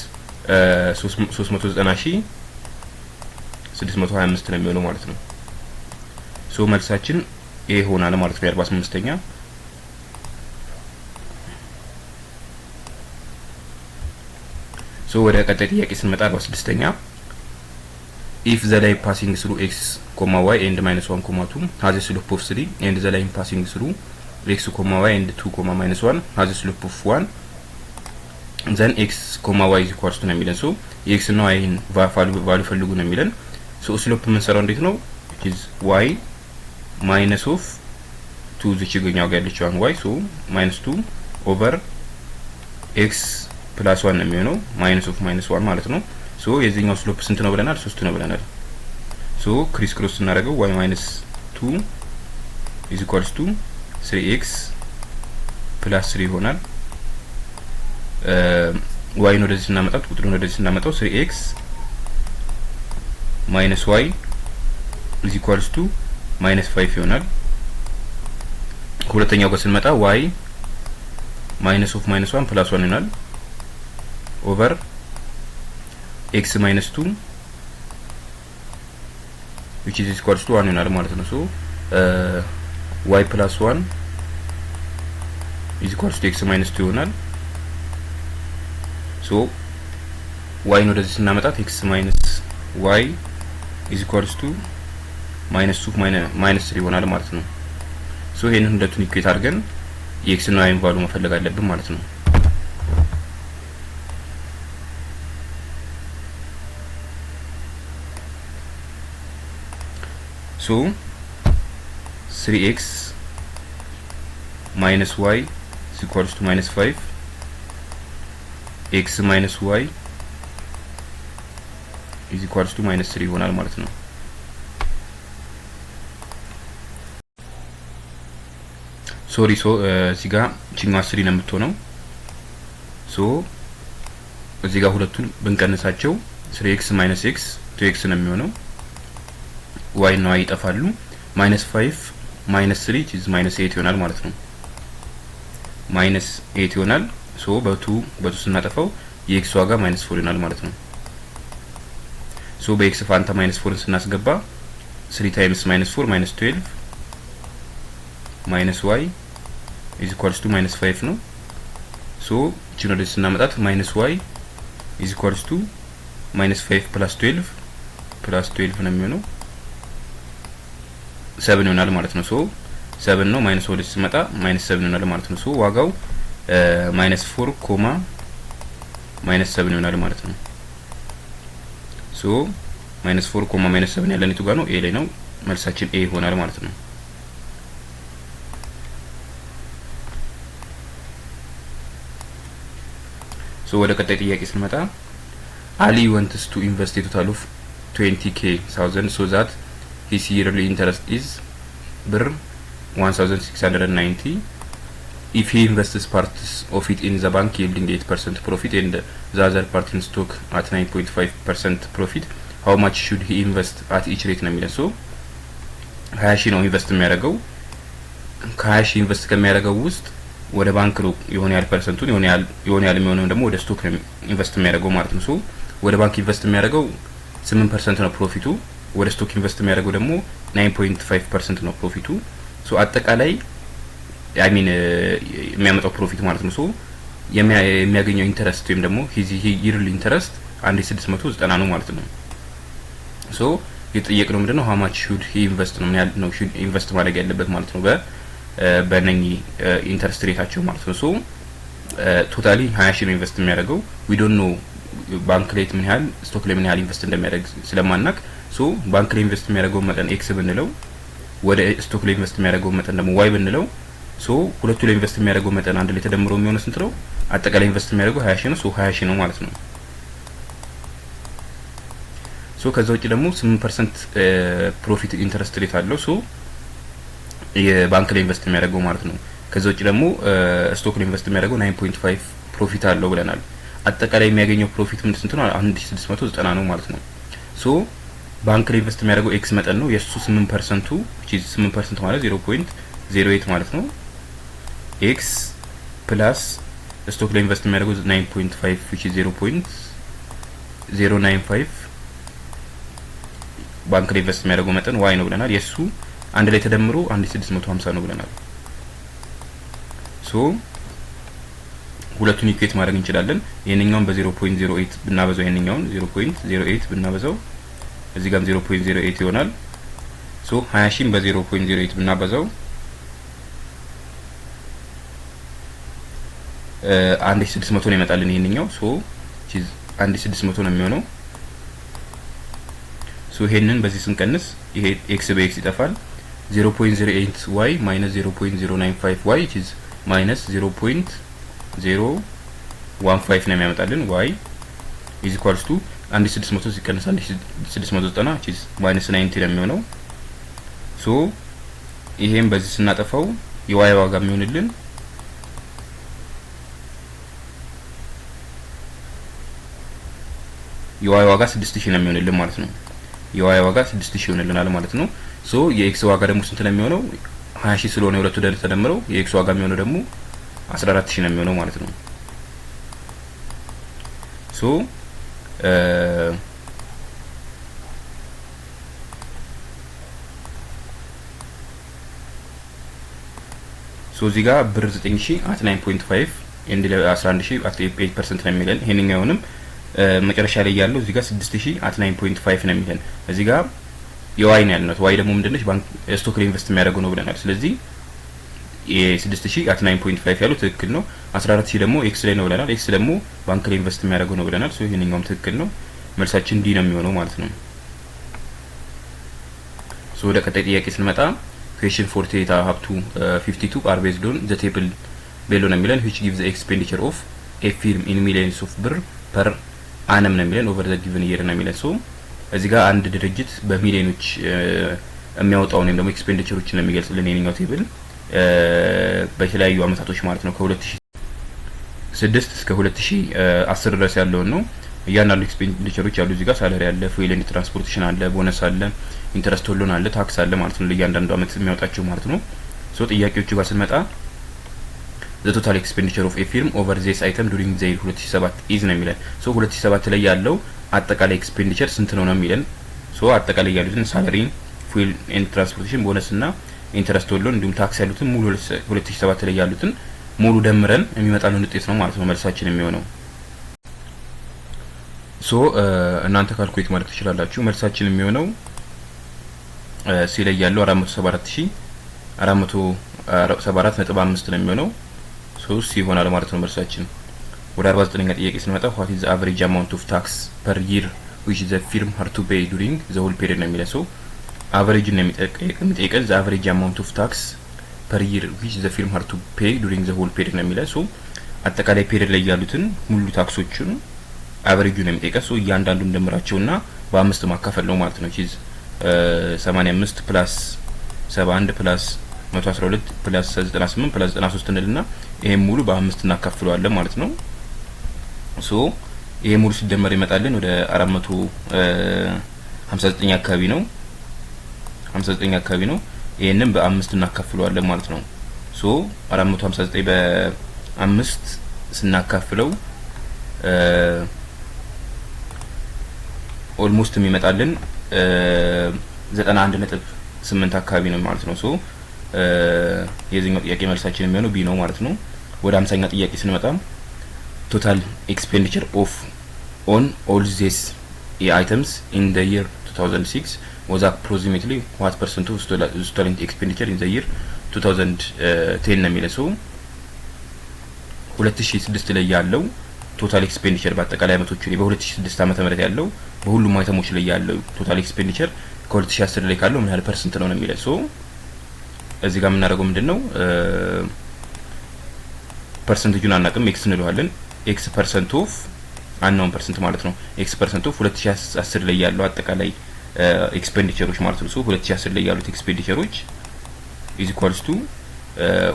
390625 ነው የሚሆነው ማለት ነው። ሶ መልሳችን ኤ ሆናል ማለት ነው 48ኛ። ሶ ወደ ቀጣይ ጥያቄ ስንመጣ 46ኛ if the line passing through x, y and minus 1, 2 has a slope of 3 and the line passing through x, y and 2, minus 1 has a slope of 1 then x, y is equals to ነው የሚለን። ሶ x እና y ቫልዩ ፈልጉ ነው የሚለን። ሶ ስሎፕ የምንሰራው እንዴት ነው? which is y minus of 2 እዚህ ጋር ያለችው y ሶ minus 2 over x plus 1 ነው የሚሆነው minus of minus 1 ማለት ነው። ሶ የዚህኛው ስሎፕ ስንት ነው ብለናል? 3 ነው ብለናል። ሶ ክሪስ ክሮስ እናደርገው y minus 2 ኢዝ ኢኳልስ ቱ 3x ፕላስ 3 ይሆናል። y ነው ወደዚህ ስናመጣው ቁጥሩን ወደዚህ ስናመጣው 3x ማይነስ y ኢዝ ኢኳልስ ቱ ማይነስ 5 ይሆናል። ሁለተኛው ጋር ስንመጣ y ማይነስ ኦፍ ማይነስ 1 ፕላስ 1 ይሆናል ኦቨር x ማይነስ 2 which is equals to 1 ይሆናል ማለት ነው። ሶ y plus 1 is equals to x minus 2 ይሆናል። ሶ y ነው ወደዚህ ስናመጣት x minus y is equals to minus 2 minus 3 ይሆናል ማለት ነው። ሶ ይሄንን ሁለቱን ኢኩዌት አድርገን የx እና y ቫልዩ መፈለግ አለብን ማለት ነው። ሶ 3x minus y is equals to minus 5 x minus y is equals to minus 3 ይሆናል ማለት ነው። ሶሪ እዚህ ጋር ቺኛዋ 3 ነው የምትሆነው። ሶ እዚህ ጋር ሁለቱን ብንቀንሳቸው 3x minus x 2x ነው የሚሆነው። y እና y ይጠፋሉ። minus 5 minus 3 is minus 8 ይሆናል ማለት ነው። minus 8 ይሆናል። ሶ በቱ ስናጠፋው የx ዋጋ minus 4 ይሆናል ማለት ነው። ሶ በx ፋንታ minus 4 ስናስገባ 3 times minus 4 minus 12 minus y is equals to minus 5 ነው። ሶ እቺን ወደዚህ ስናመጣት minus y is equals to minus 5 plus 12 ነው የሚሆነው 7 ይሆናል ማለት ነው። ሶ 7 ነው ማይነስ ወደ ሲመጣ ማይነስ 7 ይሆናል ማለት ነው። ሶ ዋጋው ማይነስ 4 ኮማ ማይነስ 7 ይሆናል ማለት ነው። ሶ ማይነስ 4 ኮማ ማይነስ 7 ያለን የቱ ጋር ነው? ኤ ላይ ነው። መልሳችን ኤ ይሆናል ማለት ነው። ሶ ወደ ቀጣይ ጥያቄ ስንመጣ አሊ wants to invest a total of 20,000 so that his yearly interest is ብር 1690 if he invests parts of it in the bank yielding 8% profit and the other part in stock at 9.5% profit how much should he invest at each rate ነው የሚለው። ሶ 20 ነው ኢንቨስት የሚያደርገው። ከ20 ኢንቨስት ከሚያደርገው ውስጥ ወደ ባንክ ነው የሆነ ያህል ፐርሰንቱን የሆነ ያህል የሚሆነው ደግሞ ወደ ስቶክ ነው ኢንቨስት የሚያደርገው ማለት ነው። ሶ ወደ ባንክ ኢንቨስት የሚያደርገው 8% ነው ፕሮፊቱ። ወደ ስቶክ ኢንቨስት የሚያደርገው ደግሞ 9.5% ነው ፕሮፊቱ። ሶ አጠቃላይ የሚያመጣው ፕሮፊት ማለት ነው። ሶ የሚያገኘው ኢንተረስት ወይም ደግሞ ይርሊ ኢንተረስት 1690 ነው ማለት ነው። ሶ የጠየቅነው ምንድነው how much should he invest ነው ምን ያህል ነው should ኢንቨስት ማድረግ ያለበት ማለት ነው በእነኚህ ኢንተረስት ሬታቸው ማለት ነው። ሶ ቶታሊ 20 ሺህ ነው ኢንቨስት የሚያደርገው። we don't know ባንክ ላይ ምን ያህል ስቶክ ላይ ምን ያህል ኢንቨስት እንደሚያደርግ ስለማናቅ ሶ ባንክ ላይ ኢንቨስት የሚያደርገው መጠን ኤክስ ብንለው ወደ ስቶክ ላይ ኢንቨስት የሚያደርገው መጠን ደግሞ ዋይ ብንለው ሶ ሁለቱ ላይ ኢንቨስት የሚያደርገው መጠን አንድ ላይ ተደምሮ የሚሆነው ስንት ነው? አጠቃላይ ኢንቨስት የሚያደርገው 20 ሺህ ነው። ሶ 20 ሺህ ነው ማለት ነው። ሶ ከዛ ውጪ ደግሞ 8% ፕሮፊት ኢንተረስት ሬት አለው። ሶ የባንክ ላይ ኢንቨስት የሚያደርገው ማለት ነው። ከዛ ውጪ ደግሞ ስቶክ ላይ ኢንቨስት የሚያደርገው 9.5 ፕሮፊት አለው ብለናል። አጠቃላይ የሚያገኘው ፕሮፊት ምን ስንት ነው? 1690 ነው ማለት ነው። ሶ ባንክ ላይ ኢንቨስት የሚያደርገው ኤክስ መጠን ነው። የሱ 8% which is 8% ማለት 0.08 ማለት ነው። ኤክስ ፕላስ ስቶክ ላይ ኢንቨስት የሚያደርገው 9.5 which is 0.095 ባንክ ላይ ኢንቨስት የሚያደርገው መጠን ዋይ ነው ብለናል። የሱ አንድ ላይ ተደምሮ 1650 ነው ብለናል። ሶ ሁለቱን ኢኩዌት ማድረግ እንችላለን። ይሄንኛውን በ0.08 ብናበዛው ይሄንኛውን 0.08 ብናበዛው እዚህ ጋርም 0.08 ይሆናል። ሶ 20 ሺህን በ0.08 ብናበዛው 1600 ነው ይመጣልን ይሄንኛው። ሶ 1600 ነው የሚሆነው። ሶ ይሄንን በዚህ ስንቀንስ ይሄ ኤክስ በኤክስ ይጠፋል። 0.08 y minus 0.095 y which is minus 0.015 ነው የሚያመጣልን y is equals to 1600 ሲቀነስ 1690 which is minus 90 ነው የሚሆነው። ሶ ይሄን በዚህ ስናጠፋው የዋይ ዋጋ የሚሆንልን የዋይ ዋጋ 6000 ነው የሚሆንልን ማለት ነው። የዋይ ዋጋ 6000 ይሆንልናል ማለት ነው። ሶ የኤክስ ዋጋ ደግሞ ስንት ነው የሚሆነው? 20000 ስለሆነ የሁለቱ ደር ተደምረው የኤክስ ዋጋ የሚሆነው ደግሞ 14000 ነው የሚሆነው ማለት ነው። ሶ እዚህ ጋር ብር 9000 at 9.5 ኤንድ 11000 at 8% ነው የሚለን። ይሄንኛውንም መጨረሻ ላይ ያለው እዚህ ጋር 6000 at 9.5 ነው የሚለን። እዚህ ጋር የዋይ ነው ያልነው። ዋይ ደግሞ ምንድነው? ባንክ ስቶክ ላይ ኢንቨስት የሚያደርገው ነው ብለናል። ስለዚህ የ6000 at 9.5 ያለው ትክክል ነው። 14000 ደግሞ ኤክስ ላይ ነው ብለናል። ኤክስ ደግሞ ባንክ ላይ ኢንቨስት የሚያደርገው ነው ብለናል። ሶ ይሄንኛውም ትክክል ነው። መልሳችን ዲ ነው የሚሆነው ማለት ነው። ሶ ወደ ቀጣይ ጥያቄ ስንመጣ question 48 up to 52 are based on the table below ነው የሚለን which gives the expenditure of a firm in millions of ብር per annum ነው የሚለን over the given year ነው የሚለን። ሶ እዚህ ጋር አንድ ድርጅት በሚሊዮኖች የሚያወጣው ነው ደግሞ ኤክስፔንዲቸሮችን ነው የሚገልጽልን የኛው ቴብል በተለያዩ አመታቶች ማለት ነው ከ2006 እስከ 2010 ድረስ ያለው ነው። እያንዳንዱ ኤክስፔንዲቸሮች ያሉ እዚህ ጋር ሳላሪ አለ፣ ፉኤል ኤንድ ትራንስፖርቴሽን አለ፣ ቦነስ አለ፣ ኢንተረስት ሎን አለ፣ ታክስ አለ ማለት ነው ለእያንዳንዱ አመት የሚያወጣቸው ማለት ነው። ሶ ጥያቄዎቹ ጋር ስንመጣ the total expenditure of a firm over this item during the year 2007 is ነው የሚለን። ሶ 2007 ላይ ያለው አጠቃላይ ኤክስፔንዲቸር ስንት ነው የሚለን። ሶ አጠቃላይ ያሉትን ሳላሪ፣ ፉኤል ኤንድ ትራንስፖርቴሽን፣ ቦነስ እና ኢንተረስት ሎን እንዲሁም ታክስ ያሉትን ሙሉ 2007 ላይ ያሉትን ሙሉ ደምረን የሚመጣልን ውጤት ነው ማለት ነው መልሳችን የሚሆነው። ሶ እናንተ ካልኩሌት ማድረግ ትችላላችሁ። መልሳችን የሚሆነው ሲ ላይ ያለው 474474.5 ነው የሚሆነው። ሶ ሲ ይሆናል ማለት ነው መልሳችን። ወደ 49ኛ ጥያቄ ስንመጣ what is the average amount of tax per year which the firm had to pay during the whole period ነው የሚለው። ሶ አቨሬጅ ነው የሚጠይቀን the average amount of tax per year which the firm had to pay during the whole period ነው የሚለው። ሶ አጠቃላይ ፔሪድ ላይ ያሉትን ሙሉ ታክሶችን አቨሬጁ ነው የሚጠይቀን። ሶ እያንዳንዱን ደምራቸውና በ5 ማካፈል ነው ማለት ነው። ቺዝ 85 ፕላስ 71 ፕላስ 112 ፕላስ 98 ፕላስ 93 እንልና ይሄን ሙሉ በ5 እናካፍለዋለን ማለት ነው። ሶ ይሄ ሙሉ ሲደመር ይመጣልን ወደ 459 አካባቢ ነው 59 አካባቢ ነው። ይሄንን በ5 እናካፍለዋለን ማለት ነው። ሶ 459 በ5 ስናካፍለው ኦልሞስት የሚመጣልን 91.8 አካባቢ ነው ማለት ነው። ሶ የዚህኛው ጥያቄ መልሳችን የሚሆነው ቢ ነው ማለት ነው። ወደ 50ኛ ጥያቄ ስንመጣ ቶታል ኤክስፔንዲቸር ኦፍ ኦን ኦል ዚስ items in the year 2006 was approximately what percent of total expenditure in the year 2010 ነው የሚለው። ሶ 2006 ላይ ያለው ቶታል ኤክስፔንዲቸር በአጠቃላይ አመቶቹ ላይ በ2006 ዓመተ ምህረት ያለው በሁሉም አይተሞች ላይ ያለው ቶታል ኤክስፔንዲቸር ከ2010 ላይ ካለው ምን ያህል ፐርሰንት ነው የሚለው። ሶ እዚህ ጋር የምናደርገው ምንድነው ፐርሰንቴጁን አናውቅም፣ ኤክስ እንለዋለን። ኤክስ ፐርሰንት ኦፍ አንናውን ፐርሰንት ማለት ነው። ኤክስ ፐርሰንት ኦፍ 2010 ላይ ያለው አጠቃላይ ኤክስፔንዲቸሮች ማለት ነው። ሶ 2010 ላይ ያሉት ኤክስፔንዲቸሮች ኢዝ ኢኳልስ ቱ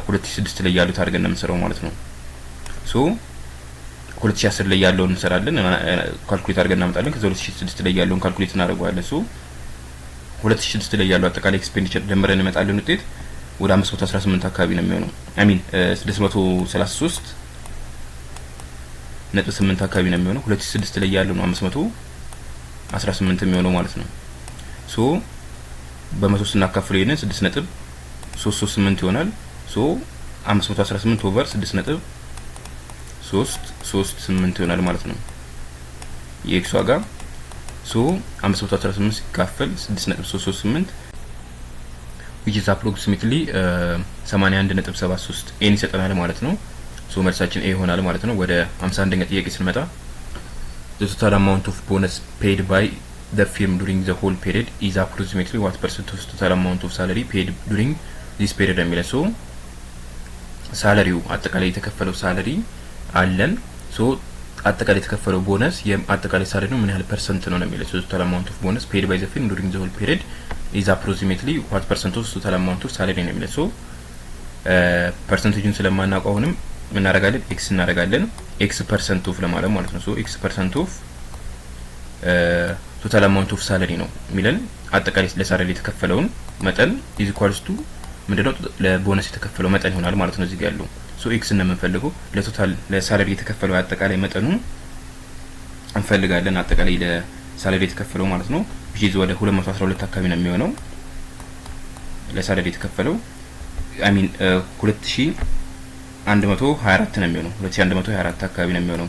2006 ላይ ያሉት አድርገን ነው የምንሰራው ማለት ነው። ሶ 2010 ላይ ያለውን እንሰራለን ካልኩሌት አድርገን እናመጣለን። ከዛ 2006 ላይ ያለውን ካልኩሌት እናደርገዋለን። ሶ 2006 ላይ ያለው አጠቃላይ ኤክስፔንዲቸር ደምረን እንመጣለን ውጤት ወደ 518 አካባቢ ነው የሚሆነው። አሚን 633.8 አካባቢ ነው የሚሆነው። 2006 ላይ ያለው ነው 518 የሚሆነው ማለት ነው። ሶ በ100 ስናካፍለው ይሄንን 6.338 ይሆናል። ሶ 518 ኦቨር 6.338 ይሆናል ማለት ነው የኤክስ ዋጋ። ሶ 518 ሲካፈል 6.338 which is approximately 81.73 ኤን ይሰጠናል ማለት ነው። ሶ መልሳችን ኤ ይሆናል ማለት ነው። ወደ 51ኛ ጥያቄ ስንመጣ the total amount of bonus paid by the firm during the whole period is approximately what percent of total amount of salary paid during this period የሚለው። ሶ ሳላሪው አጠቃላይ የተከፈለው ሳላሪ አለን። ሶ አጠቃላይ የተከፈለው ቦነስ የአጠቃላይ ሳለሪ ነው ምን ያህል ፐርሰንት ነው የሚለው ቶታል አማውንት ኦፍ ቦነስ ፔድ ባይ ዘ ፊርም ዱሪንግ ዘ ሆል ፒሪድ ኢዝ አፕሮክሲሜትሊ ዋት ፐርሰንት ኦፍ ቶታል አማውንት ኦፍ ሳለሪ ነው የሚለው። ሶ ፐርሰንቴጁን ስለማናውቀው አሁንም ምን እናደርጋለን ኤክስ እናደርጋለን ኤክስ ፐርሰንት ኦፍ ለማለት ማለት ነው። ሶ ኤክስ ፐርሰንት ኦፍ ቶታል አማውንት ኦፍ ሳለሪ ነው የሚለን አጠቃላይ ለሳለሪ የተከፈለውን መጠን ኢዝ ኢኳልስ ቱ ምንድነው ለቦነስ የተከፈለው መጠን ይሆናል ማለት ነው እዚህ ጋር ያለው። ሶ ኤክስ እንደምንፈልገው ለቶታል ለሳለሪ የተከፈለው አጠቃላይ መጠኑ እንፈልጋለን አጠቃላይ ለሳለሪ የተከፈለው ማለት ነው which is ወደ 212 አካባቢ ነው የሚሆነው ለሳለሪ የተከፈለው አይ ሚን 2124 ነው የሚሆነው 2124 አካባቢ ነው የሚሆነው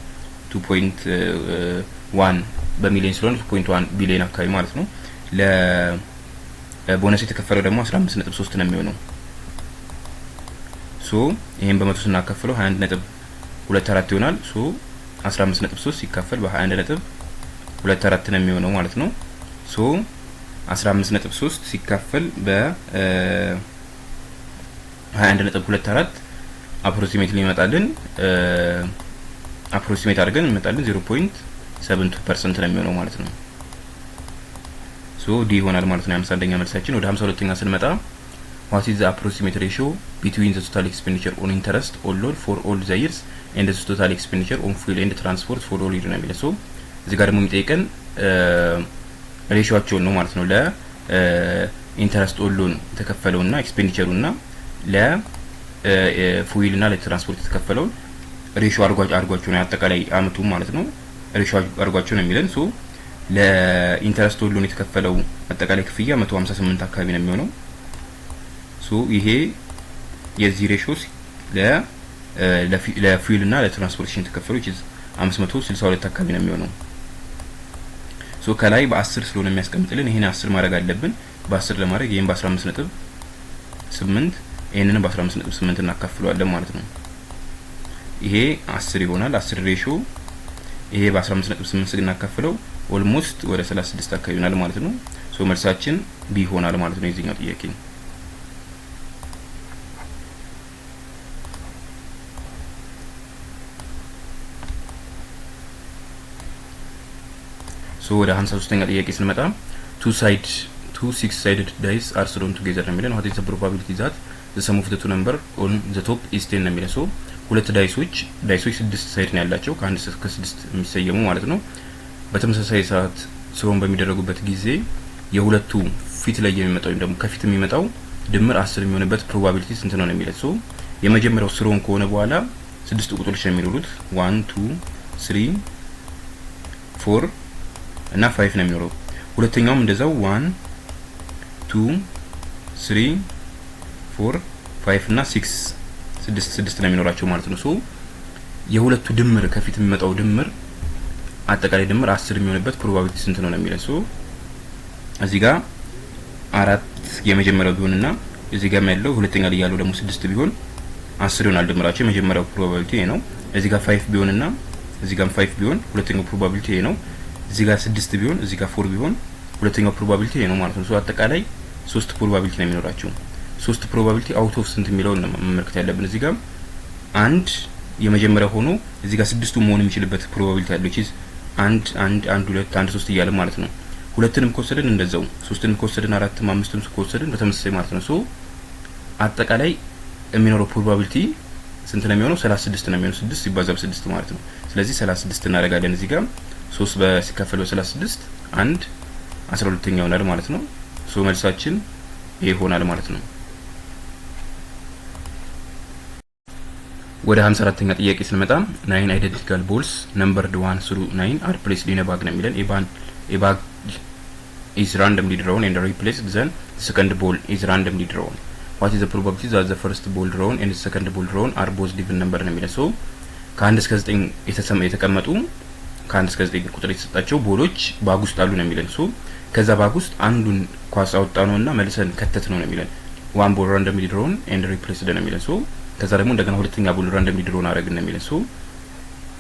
2.1 በሚሊዮን ስለሆነ 2.1 ቢሊዮን አካባቢ ማለት ነው። ለቦነስ የተከፈለው ደግሞ 15.3 ነው የሚሆነው። ሶ ይሄን በመቶ ስናከፍለው 21.24 ይሆናል። ሶ 15.3 ሲካፈል በ21.24 ነው የሚሆነው ማለት ነው። ሶ 15.3 ሲካፈል በ21.24 አፕሮክሲሜትሊ ይመጣልን አፕሮክሲሜት አድርገን ይመጣልን 0.72% ነው የሚሆነው ማለት ነው። ሶ ዲ ይሆናል ማለት ነው 51ኛ መልሳችን። ወደ 52ኛ ስንመጣ what is the approximate ratio between the total expenditure on interest on loan for all the years and the total expenditure on fuel and transport for all years ነው የሚለው። ሶ እዚህ ጋር ደግሞ የሚጠይቀን ሬሺዮአቸውን ነው ማለት ነው ለኢንተረስት ኦን ሎን የተከፈለውና ኤክስፔንዲቸሩና ለፉዌል እና ለትራንስፖርት የተከፈለውን ሬሺዮ አድርጓቸው ነው አጠቃላይ አመቱ ማለት ነው ሬሺዮ አድርጓቸው ነው የሚለን። ሶ ለኢንተረስት ኦን ሎን የተከፈለው አጠቃላይ ክፍያ 158 አካባቢ ነው የሚሆነው። ሶ ይሄ የዚህ ሬሺዮስ ለፉዌል እና ለትራንስፖርቴሽን የተከፈለው 562 አካባቢ ነው የሚሆነው። ሶ ከላይ በ10 ስለሆነ የሚያስቀምጥልን ይሄን 10 ማድረግ አለብን። በ10 ለማድረግ ይሄን በ15.8 ይሄንን በ15.8 እናካፍለዋለን ማለት ነው። ይሄ 10 ይሆናል 10 ሬሺዮ ይሄ በ15.8 ስናካፍለው ኦልሞስት ወደ 36 አካባቢ ይሆናል ማለት ነው። ሶ መልሳችን ቢ ይሆናል ማለት ነው የዚህኛው ጥያቄ። ሶ ወደ 53ኛ ጥያቄ ስንመጣ two six sided dice are thrown together ነው የሚለን what is the probability that the sum of the two number on the top is 10 ነው የሚለው። ሶ ሁለት ዳይሶች 6 ሳይድ ነው ያላቸው ከ1 እስከ 6 የሚሰየሙ ማለት ነው። በተመሳሳይ ሰዓት ስሮን በሚደረጉበት ጊዜ የሁለቱ ፊት ላይ የሚመጣው ደግሞ ከፊት የሚመጣው ድምር 10 የሚሆንበት ፕሮባቢሊቲ ስንት ነው የሚለው። ሶ የመጀመሪያው ስሮን ከሆነ በኋላ 6 ቁጥሮች ነው የሚኖሩት 1 2 3 4 እና 5 ነው የሚኖረው። ሁለተኛውም እንደዛው 1 2 3 4 5 እና 6 ነው የሚኖራቸው ማለት ነው። ሶ የሁለቱ ድምር ከፊት የሚመጣው ድምር አጠቃላይ ድምር 10 የሚሆንበት ፕሮባቢሊቲ ስንት ነው የሚለው። ሶ እዚህ ጋር 4 የመጀመሪያው ቢሆንና እዚህ ጋር ያለው ሁለተኛ ላይ ያለው ደግሞ 6 ቢሆን 10 ይሆናል ድምራቸው። የመጀመሪያው ፕሮባቢሊቲ ይሄ ነው። እዚህ ጋር 5 ቢሆንና እዚህ ጋር 5 ቢሆን ሁለተኛው ፕሮባቢሊቲ ይሄ ነው። እዚህ ጋር 6 ቢሆን እዚህ ጋር 4 ቢሆን ሁለተኛው ፕሮባቢሊቲ ይሄ ነው ማለት ነው። ሶ አጠቃላይ 3 ፕሮባቢሊቲ ነው የሚኖራቸው። 3 ፕሮባቢሊቲ አውት ኦፍ ስንት የሚለውን ነው መመልከት ያለብን። እዚህ ጋር አንድ የመጀመሪያው ሆኖ እዚህ ጋር 6ቱ መሆን የሚችልበት ፕሮባቢሊቲ አለው which is 1 1 1 2 1 3 እያለ ማለት ነው። ሁለትንም ከወሰድን እንደዛው ሶስትንም ከወሰድን አራትም አምስትም ከወሰድን በተመሳሳይ ማለት ነው። ሶ አጠቃላይ የሚኖረው ፕሮባቢሊቲ ስንት ነው የሚሆነው 36 ነው የሚሆነው 6 ሲባዛ በ6 ማለት ነው። ስለዚህ 36 እናደርጋለን እዚህ ጋር 3 በሲካፈል በ36 1 12ኛ ይሆናል ማለት ነው። ሶ መልሳችን ይሄ ይሆናል ማለት ነው። ወደ 54ኛ ጥያቄ ስንመጣ 9 identical balls numbered 1 through 9 are placed in a bag ነው የሚለን። a bag is randomly drawn and replaced, then the second ball is randomly drawn. What is the probability that the first ball drawn and the second ball drawn are both even number ነው የሚለው። ሶ ከ1 እስከ 9 የተቀመጡ ከ1 እስከ 9 ቁጥር የተሰጣቸው ቦሎች ባግ ውስጥ አሉ ነው የሚለን። ሶ ከዛ ባግ ውስጥ አንዱን ኳስ አወጣነውና መልሰን ከተት ነው የሚለን። one ball randomly drawn and replaced ነው የሚለን። ሶ ከዛ ደግሞ እንደገና ሁለተኛ ቦል randomly drawn አረግን ነው የሚለን። ሶ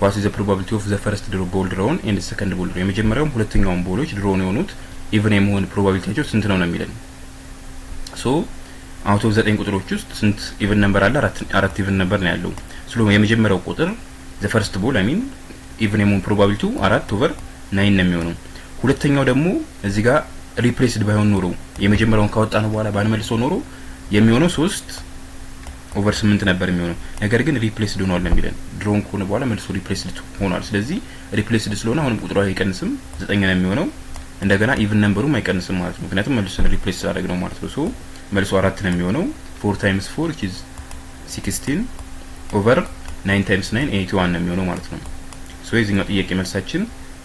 what is the probability of the first ball drawn and the second ball drawn? የመጀመሪያውም ሁለተኛውም ቦሎች ድሮን የሆኑት ኢቭን የመሆን ፕሮባቢሊቲያቸው ስንት ነው የሚለን። ሶ አውት ኦፍ 9 ቁጥሮች ውስጥ ስንት ኢቭን ነምበር አለ? አራት ኢቭን ነምበር ነው ያለው። ስለ የመጀመሪያው ቁጥር the first ball I mean ኢቭን የመሆን ፕሮባቢሊቲው 4/9 ነው የሚሆነው። ሁለተኛው ደግሞ እዚህ ጋር ሪፕሌስድ ባይሆን ኖሮ የመጀመሪያውን ካወጣነው በኋላ ባንመልሰው ኖሮ የሚሆነው 3/8 ነበር የሚሆነው። ነገር ግን ሪፕሌስድ ሆኗል ነው የሚለን። ድሮን ከሆነ በኋላ መልሶ ሪፕሌስድ ሆኗል። ስለዚህ ሪፕሌስድ ስለሆነ አሁንም ቁጥሩ አይቀንስም 9 ነው የሚሆነው። እንደገና ኢቭን ነምበሩም አይቀንስም ማለት ነው፣ ምክንያቱም መልሶ ሪፕሌስ አደረግ ነው ማለት ነው። ሶ መልሶ 4 ነው የሚሆነው። 4 × 4 which is 16/9 × 9 81 ነው የሚሆነው ማለት ነው። ሶ የዚህኛው ጥያቄ መልሳችን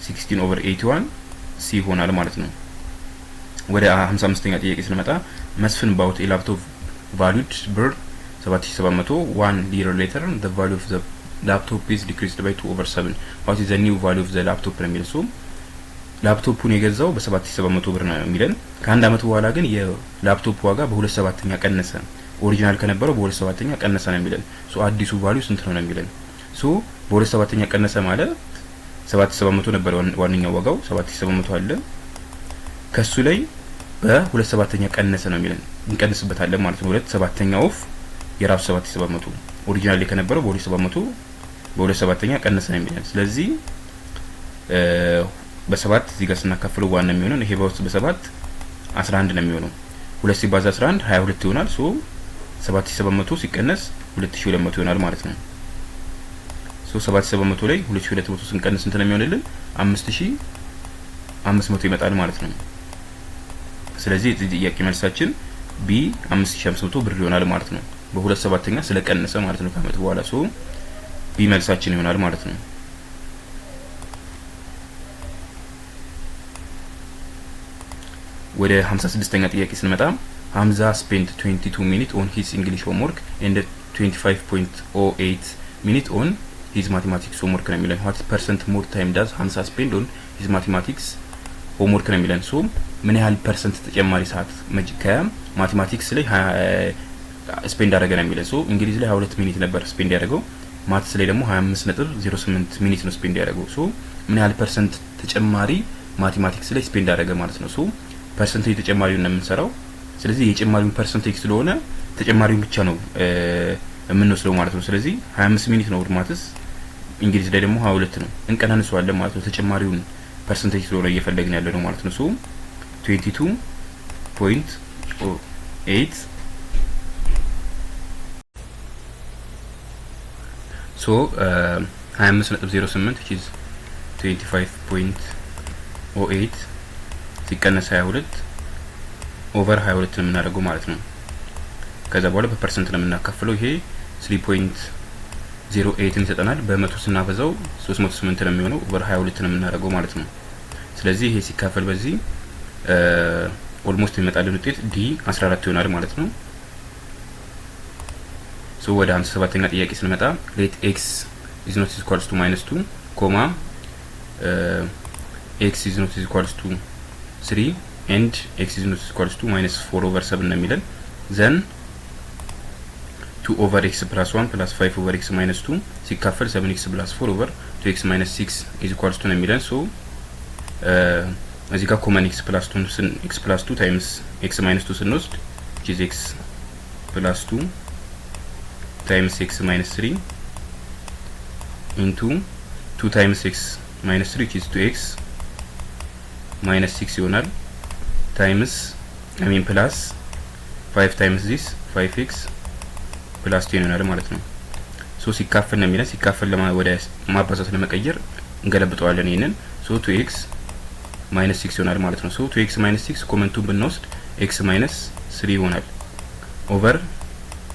16/81 ሲ ይሆናል ማለት ነው። ወደ 55ኛ ጥያቄ ስንመጣ መስፍን bought a laptop valued ብር 7700 1 year later the value of the laptop is decreased by 2/7 what is the new value of the laptop ነው የሚለው። ሶ ላፕቶፑን የገዛው በ7700 ብር ነው የሚለን። ከአንድ አመት በኋላ ግን የላፕቶፕ ዋጋ በ2/7ኛ ቀነሰ። ኦሪጂናል ከነበረው በ2/7ኛ ቀነሰ ነው የሚለን። ሶ አዲሱ ቫልዩ ስንት ነው የሚለን። ሶ በ2/7ኛ ቀነሰ ማለት 7700 ነበር ዋንኛው ዋጋው 7700 አለ። ከሱ ላይ በ2/7ኛ ቀነሰ ነው የሚለን። እንቀንስበታለን ማለት ነው። 2/7ኛ ኦፍ የራሱ 7700 ኦሪጂናል ላይ ከነበረው በ2/7ኛ ቀነሰ ነው የሚለን። ስለዚህ በ7 እዚህ ጋር ስናካፍለው ዋና የሚሆነው ይሄ በውስጥ በ7 11 ነው የሚሆነው። 2 ሲባዛ 11 22 ይሆናል። ሶ 7700 ሲቀነስ 2200 ይሆናል ማለት ነው። ሶ 7700 ላይ 2200 ስንቀንስ ስንት ነው የሚሆንልን? 5500 ይመጣል ማለት ነው። ስለዚህ እዚህ ጥያቄ መልሳችን ቢ 5500 ብር ይሆናል ማለት ነው። በ2/7ኛ ስለቀነሰ ማለት ነው ከአመት በኋላ። ሶ ቢ መልሳችን ይሆናል ማለት ነው። ወደ 56ኛ ጥያቄ ስንመጣ ሀምዛ spent 22 minutes on his English homework and 25.08 minutes on his mathematics homework ነው የሚለን። what percent more time does ሀምዛ spend on his mathematics homework ነው የሚለን። ሶ ምን ያህል ፐርሰንት ተጨማሪ ሰዓት ከማቴማቲክስ ላይ ስፔንድ አደረገ ነው የሚለን። ሶ እንግሊዝ ላይ 22 ሚኒት ነበር ስፔንድ ያደረገው፣ ማትስ ላይ ደግሞ 25.08 ሚኒት ነው ስፔንድ ያደረገው። ሶ ምን ያህል ፐርሰንት ተጨማሪ ማቴማቲክስ ላይ ስፔንድ አደረገ ማለት ነው። ሶ ፐርሰንቴጅ ተጨማሪውን ነው የምንሰራው። ስለዚህ የጨማሪውን ፐርሰንቴጅ ስለሆነ ተጨማሪውን ብቻ ነው የምንወስደው ማለት ነው። ስለዚህ 25 ሚኒት ነው ማትስ፣ እንግሊዝ ላይ ደግሞ 22 ነው። እንቀናንሰዋለን ማለት ነው። ተጨማሪውን ፐርሰንቴጅ ስለሆነ እየፈለግን ያለ ነው ማለት ነው። ሶ 22.8 ሶ 25.08 which is 25.08 ሲቀነስ 22 ኦቨር 22 ነው የምናደርገው ማለት ነው። ከዛ በኋላ በፐርሰንት ነው የምናካፍለው። ይሄ 3.08 ይሰጠናል። በ100 ስናበዛው 308 ነው የሚሆነው። ኦቨር 22 ነው የምናደርገው ማለት ነው። ስለዚህ ይሄ ሲካፈል በዚህ ኦልሞስት የሚመጣልን ውጤት ዲ 14 ይሆናል ማለት ነው። ሶ ወደ 57ኛ ጥያቄ ስንመጣ let x is not equals to -2, x is not equals to 3 and x is not equals to -4/7 ነው የሚለን። then 2/x plus 1 plus 5/x minus 2 ሲካፈል 7x plus 4/2x minus 6 is equals to ነው የሚለን። ሶ እዚህ ጋር ኮመን x plus 2 times x minus 2 ስንወስድ which is x plus 2 times x minus 3 into 2 times x minus 3 which is 2x minus 6 ይሆናል times plus 5 times this 5x plus 10 ይሆናል ማለት ነው። ሶ ሲካፈል ነው የሚለን። ሲካፈል ወደ ማባዛት ለመቀየር እንገለብጠዋለን ይሄንን። ሶ 2x minus 6 ይሆናል ማለት ነው። ሶ 2x minus 6 ኮመንቱን ብንወስድ x minus 3 ይሆናል ኦቨር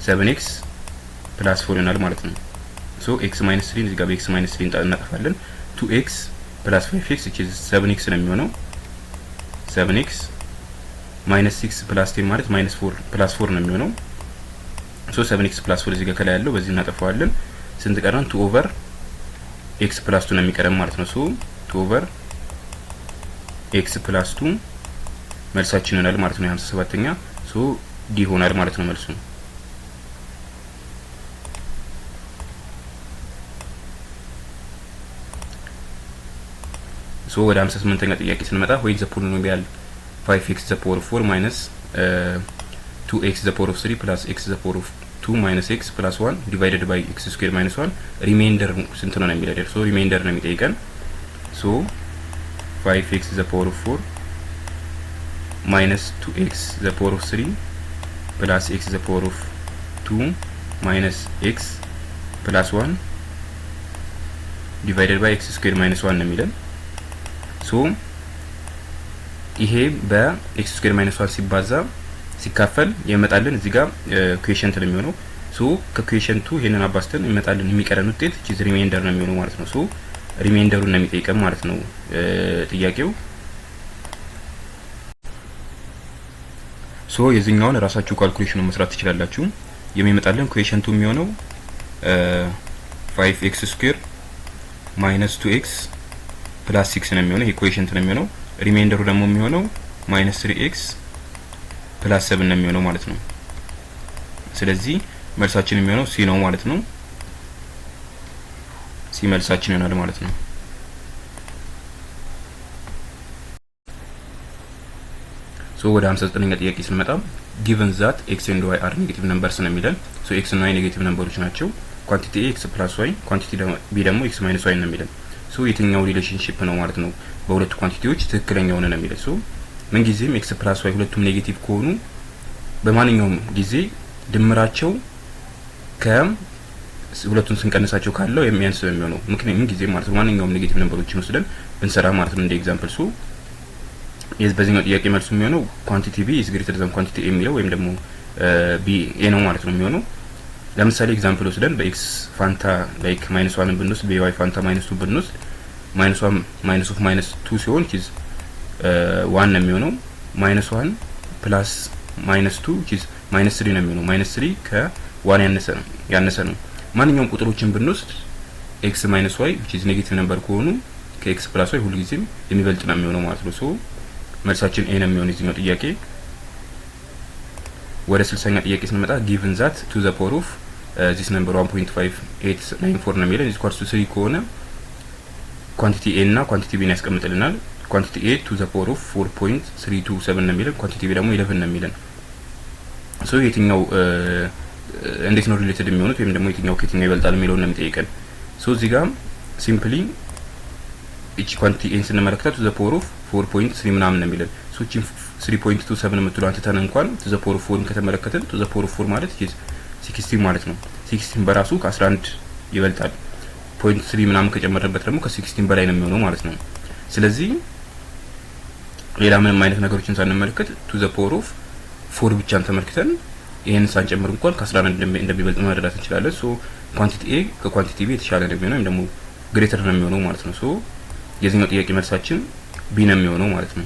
7x plus 4 ይሆናል ማለት ነው። ሶ x minus 3 እዚህ ጋር በx minus 3 እናጠፋለን። 2x plus 5x which is 7x ነው የሚሆነው። 7x minus 6 plus 10 ማለት -4 plus 4 ነው የሚሆነው። ሶ 7x plus 4 እዚህ ጋር ከላይ ያለው በዚህ እናጠፋዋለን። ስንት ቀረን? 2 over x plus 2 ነው የሚቀረን ማለት ነው። ሶ 2 over x plus 2 መልሳችን ይሆናል ማለት ነው። 57ኛ ሶ ዲ ይሆናል ማለት ነው መልሱ። ሶ ወደ 58ኛ ጥያቄ ስንመጣ ወይ ዘ ፖሊኖሚያል 5x the power of 4 minus 2x the power of 3 plus x the power of 2 minus x plus 1 divided by x square minus 1 ሪሜይንደር ስንት ነው የሚለው ሶ ሪሜይንደር ነው የሚጠይቀን ሶ 5x the power of 4 minus 2x the power of 3 plus x the power of 2 minus x plus 1 divided by x square minus 1 ነው የሚለን ሶ ይሄ በx square minus 1 ሲባዛ ሲካፈል ይመጣልን እዚህ ጋር ኩዌሽንት ነው የሚሆነው ሶ ከኩዌሽንቱ ይሄንን አባስተን ይመጣልን የሚቀረን ውጤት እቺ ሪሜይንደር ነው የሚሆነው ማለት ነው ሶ ሪሜይንደሩን ነው የሚጠይቀን ማለት ነው ጥያቄው ሶ የዚህኛውን ራሳችሁ ካልኩሌሽኑን መስራት ትችላላችሁ የሚመጣልን ኩዌሽንቱ የሚሆነው 5x square minus 2x plus 6 ነው የሚሆነው ይሄ ኩዌሽንት ነው የሚሆነው ሪሜይንደሩ ደግሞ የሚሆነው minus 3x plus 7 ነው የሚሆነው ማለት ነው ስለዚህ መልሳችን የሚሆነው ሲ ነው ማለት ነው ሲ መልሳችን ይሆናል ማለት ነው ሶ ወደ 59ኛ ጥያቄ ስንመጣ given that x and y are negative numbers ነው የሚለን ሶ x እና y ኔጌቲቭ ነምበሮች ናቸው ኳንቲቲ a x plus y ኳንቲቲ b ደግሞ x minus y ነው የሚለን ሶ የትኛው ሪሌሽንሺፕ ነው ማለት ነው በሁለቱ ኳንቲቲዎች ትክክለኛው ነው የሚለን ሶ ምን ጊዜም x plus y ሁለቱም ኔጌቲቭ ከሆኑ በማንኛውም ጊዜ ድምራቸው ሁለቱን ስንቀንሳቸው ካለው የሚያንስ ነው የሚሆነው ምክንያቱም ምን ጊዜ ማለት ነው ማንኛውም ኔጌቲቭ ነምበሮችን ወስደን ብንሰራ ማለት ነው እንደ ኤግዛምፕል ሶ በዚህኛው ጥያቄ መልሱ የሚሆነው ኳንቲቲ b is greater than ኳንቲቲ a የሚለው ወይም ደግሞ b a ነው ማለት ነው የሚሆነው ለምሳሌ ኤግዛምፕል ወስደን በx ፋንታ ላይክ -1 ብንወስድ በy ፋንታ -2 ብንወስድ -1 minus of -2 ሲሆን is 1 ነው የሚሆነው -1 plus -2 is -3 ነው የሚሆነው -3 ከ1 ያነሰ ነው ማንኛውም ቁጥሮችን ብንወስድ x minus y which is ኔጌቲቭ ነምበር ከሆኑ ከx plus y ሁሉ ጊዜም የሚበልጥ ነው የሚሆነው ማለት ነው ሶ መልሳችን a ነው የሚሆነው እዚህኛው ጥያቄ ወደ 60ኛ ጥያቄ ስንመጣ given that to the power of this number 1.5894 ነው የሚለው is equal to 3 ከሆነ ኳንቲቲ a እና ኳንቲቲ b ያስቀምጥልናል ኳንቲቲ a to the power of 4.327 ነው የሚለው ኳንቲቲ b ደግሞ 11 ነው የሚለው ሶ የትኛው እንዴት ነው ሪሌትድ የሚሆኑት ወይም ደግሞ የትኛው ከየትኛው ይበልጣል የሚለው ነው የሚጠይቀን ሶ እዚህ ጋር ሲምፕሊ each quantity n ስንመለከታት to the power of 4.3 ምናምን ነው የሚለው ሶ እቺ 3.27 የምትለው አንተታን እንኳን to the power of 4 ከተመለከትን to the power of 4 ማለት 16 ማለት ነው 16 በራሱ ከ11 ይበልጣል 0.3 ምናምን ከጨመረበት ደግሞ ከ16 በላይ ነው የሚሆነው ማለት ነው ስለዚህ ሌላ ምንም አይነት ነገሮችን ሳንመለከት to the power of 4 ብቻን ተመልክተን ይሄን ሳንጨምር እንኳን ከ11 እንደሚበልጥ መረዳት እንችላለን ሶ ኳንቲቲ a ከኳንቲቲ b የተሻለ ነው የሚሆነው ወይም ደግሞ ግሬተር ነው የሚሆነው ማለት ነው ሶ የዚህኛው ጥያቄ መልሳችን b ነው የሚሆነው ማለት ነው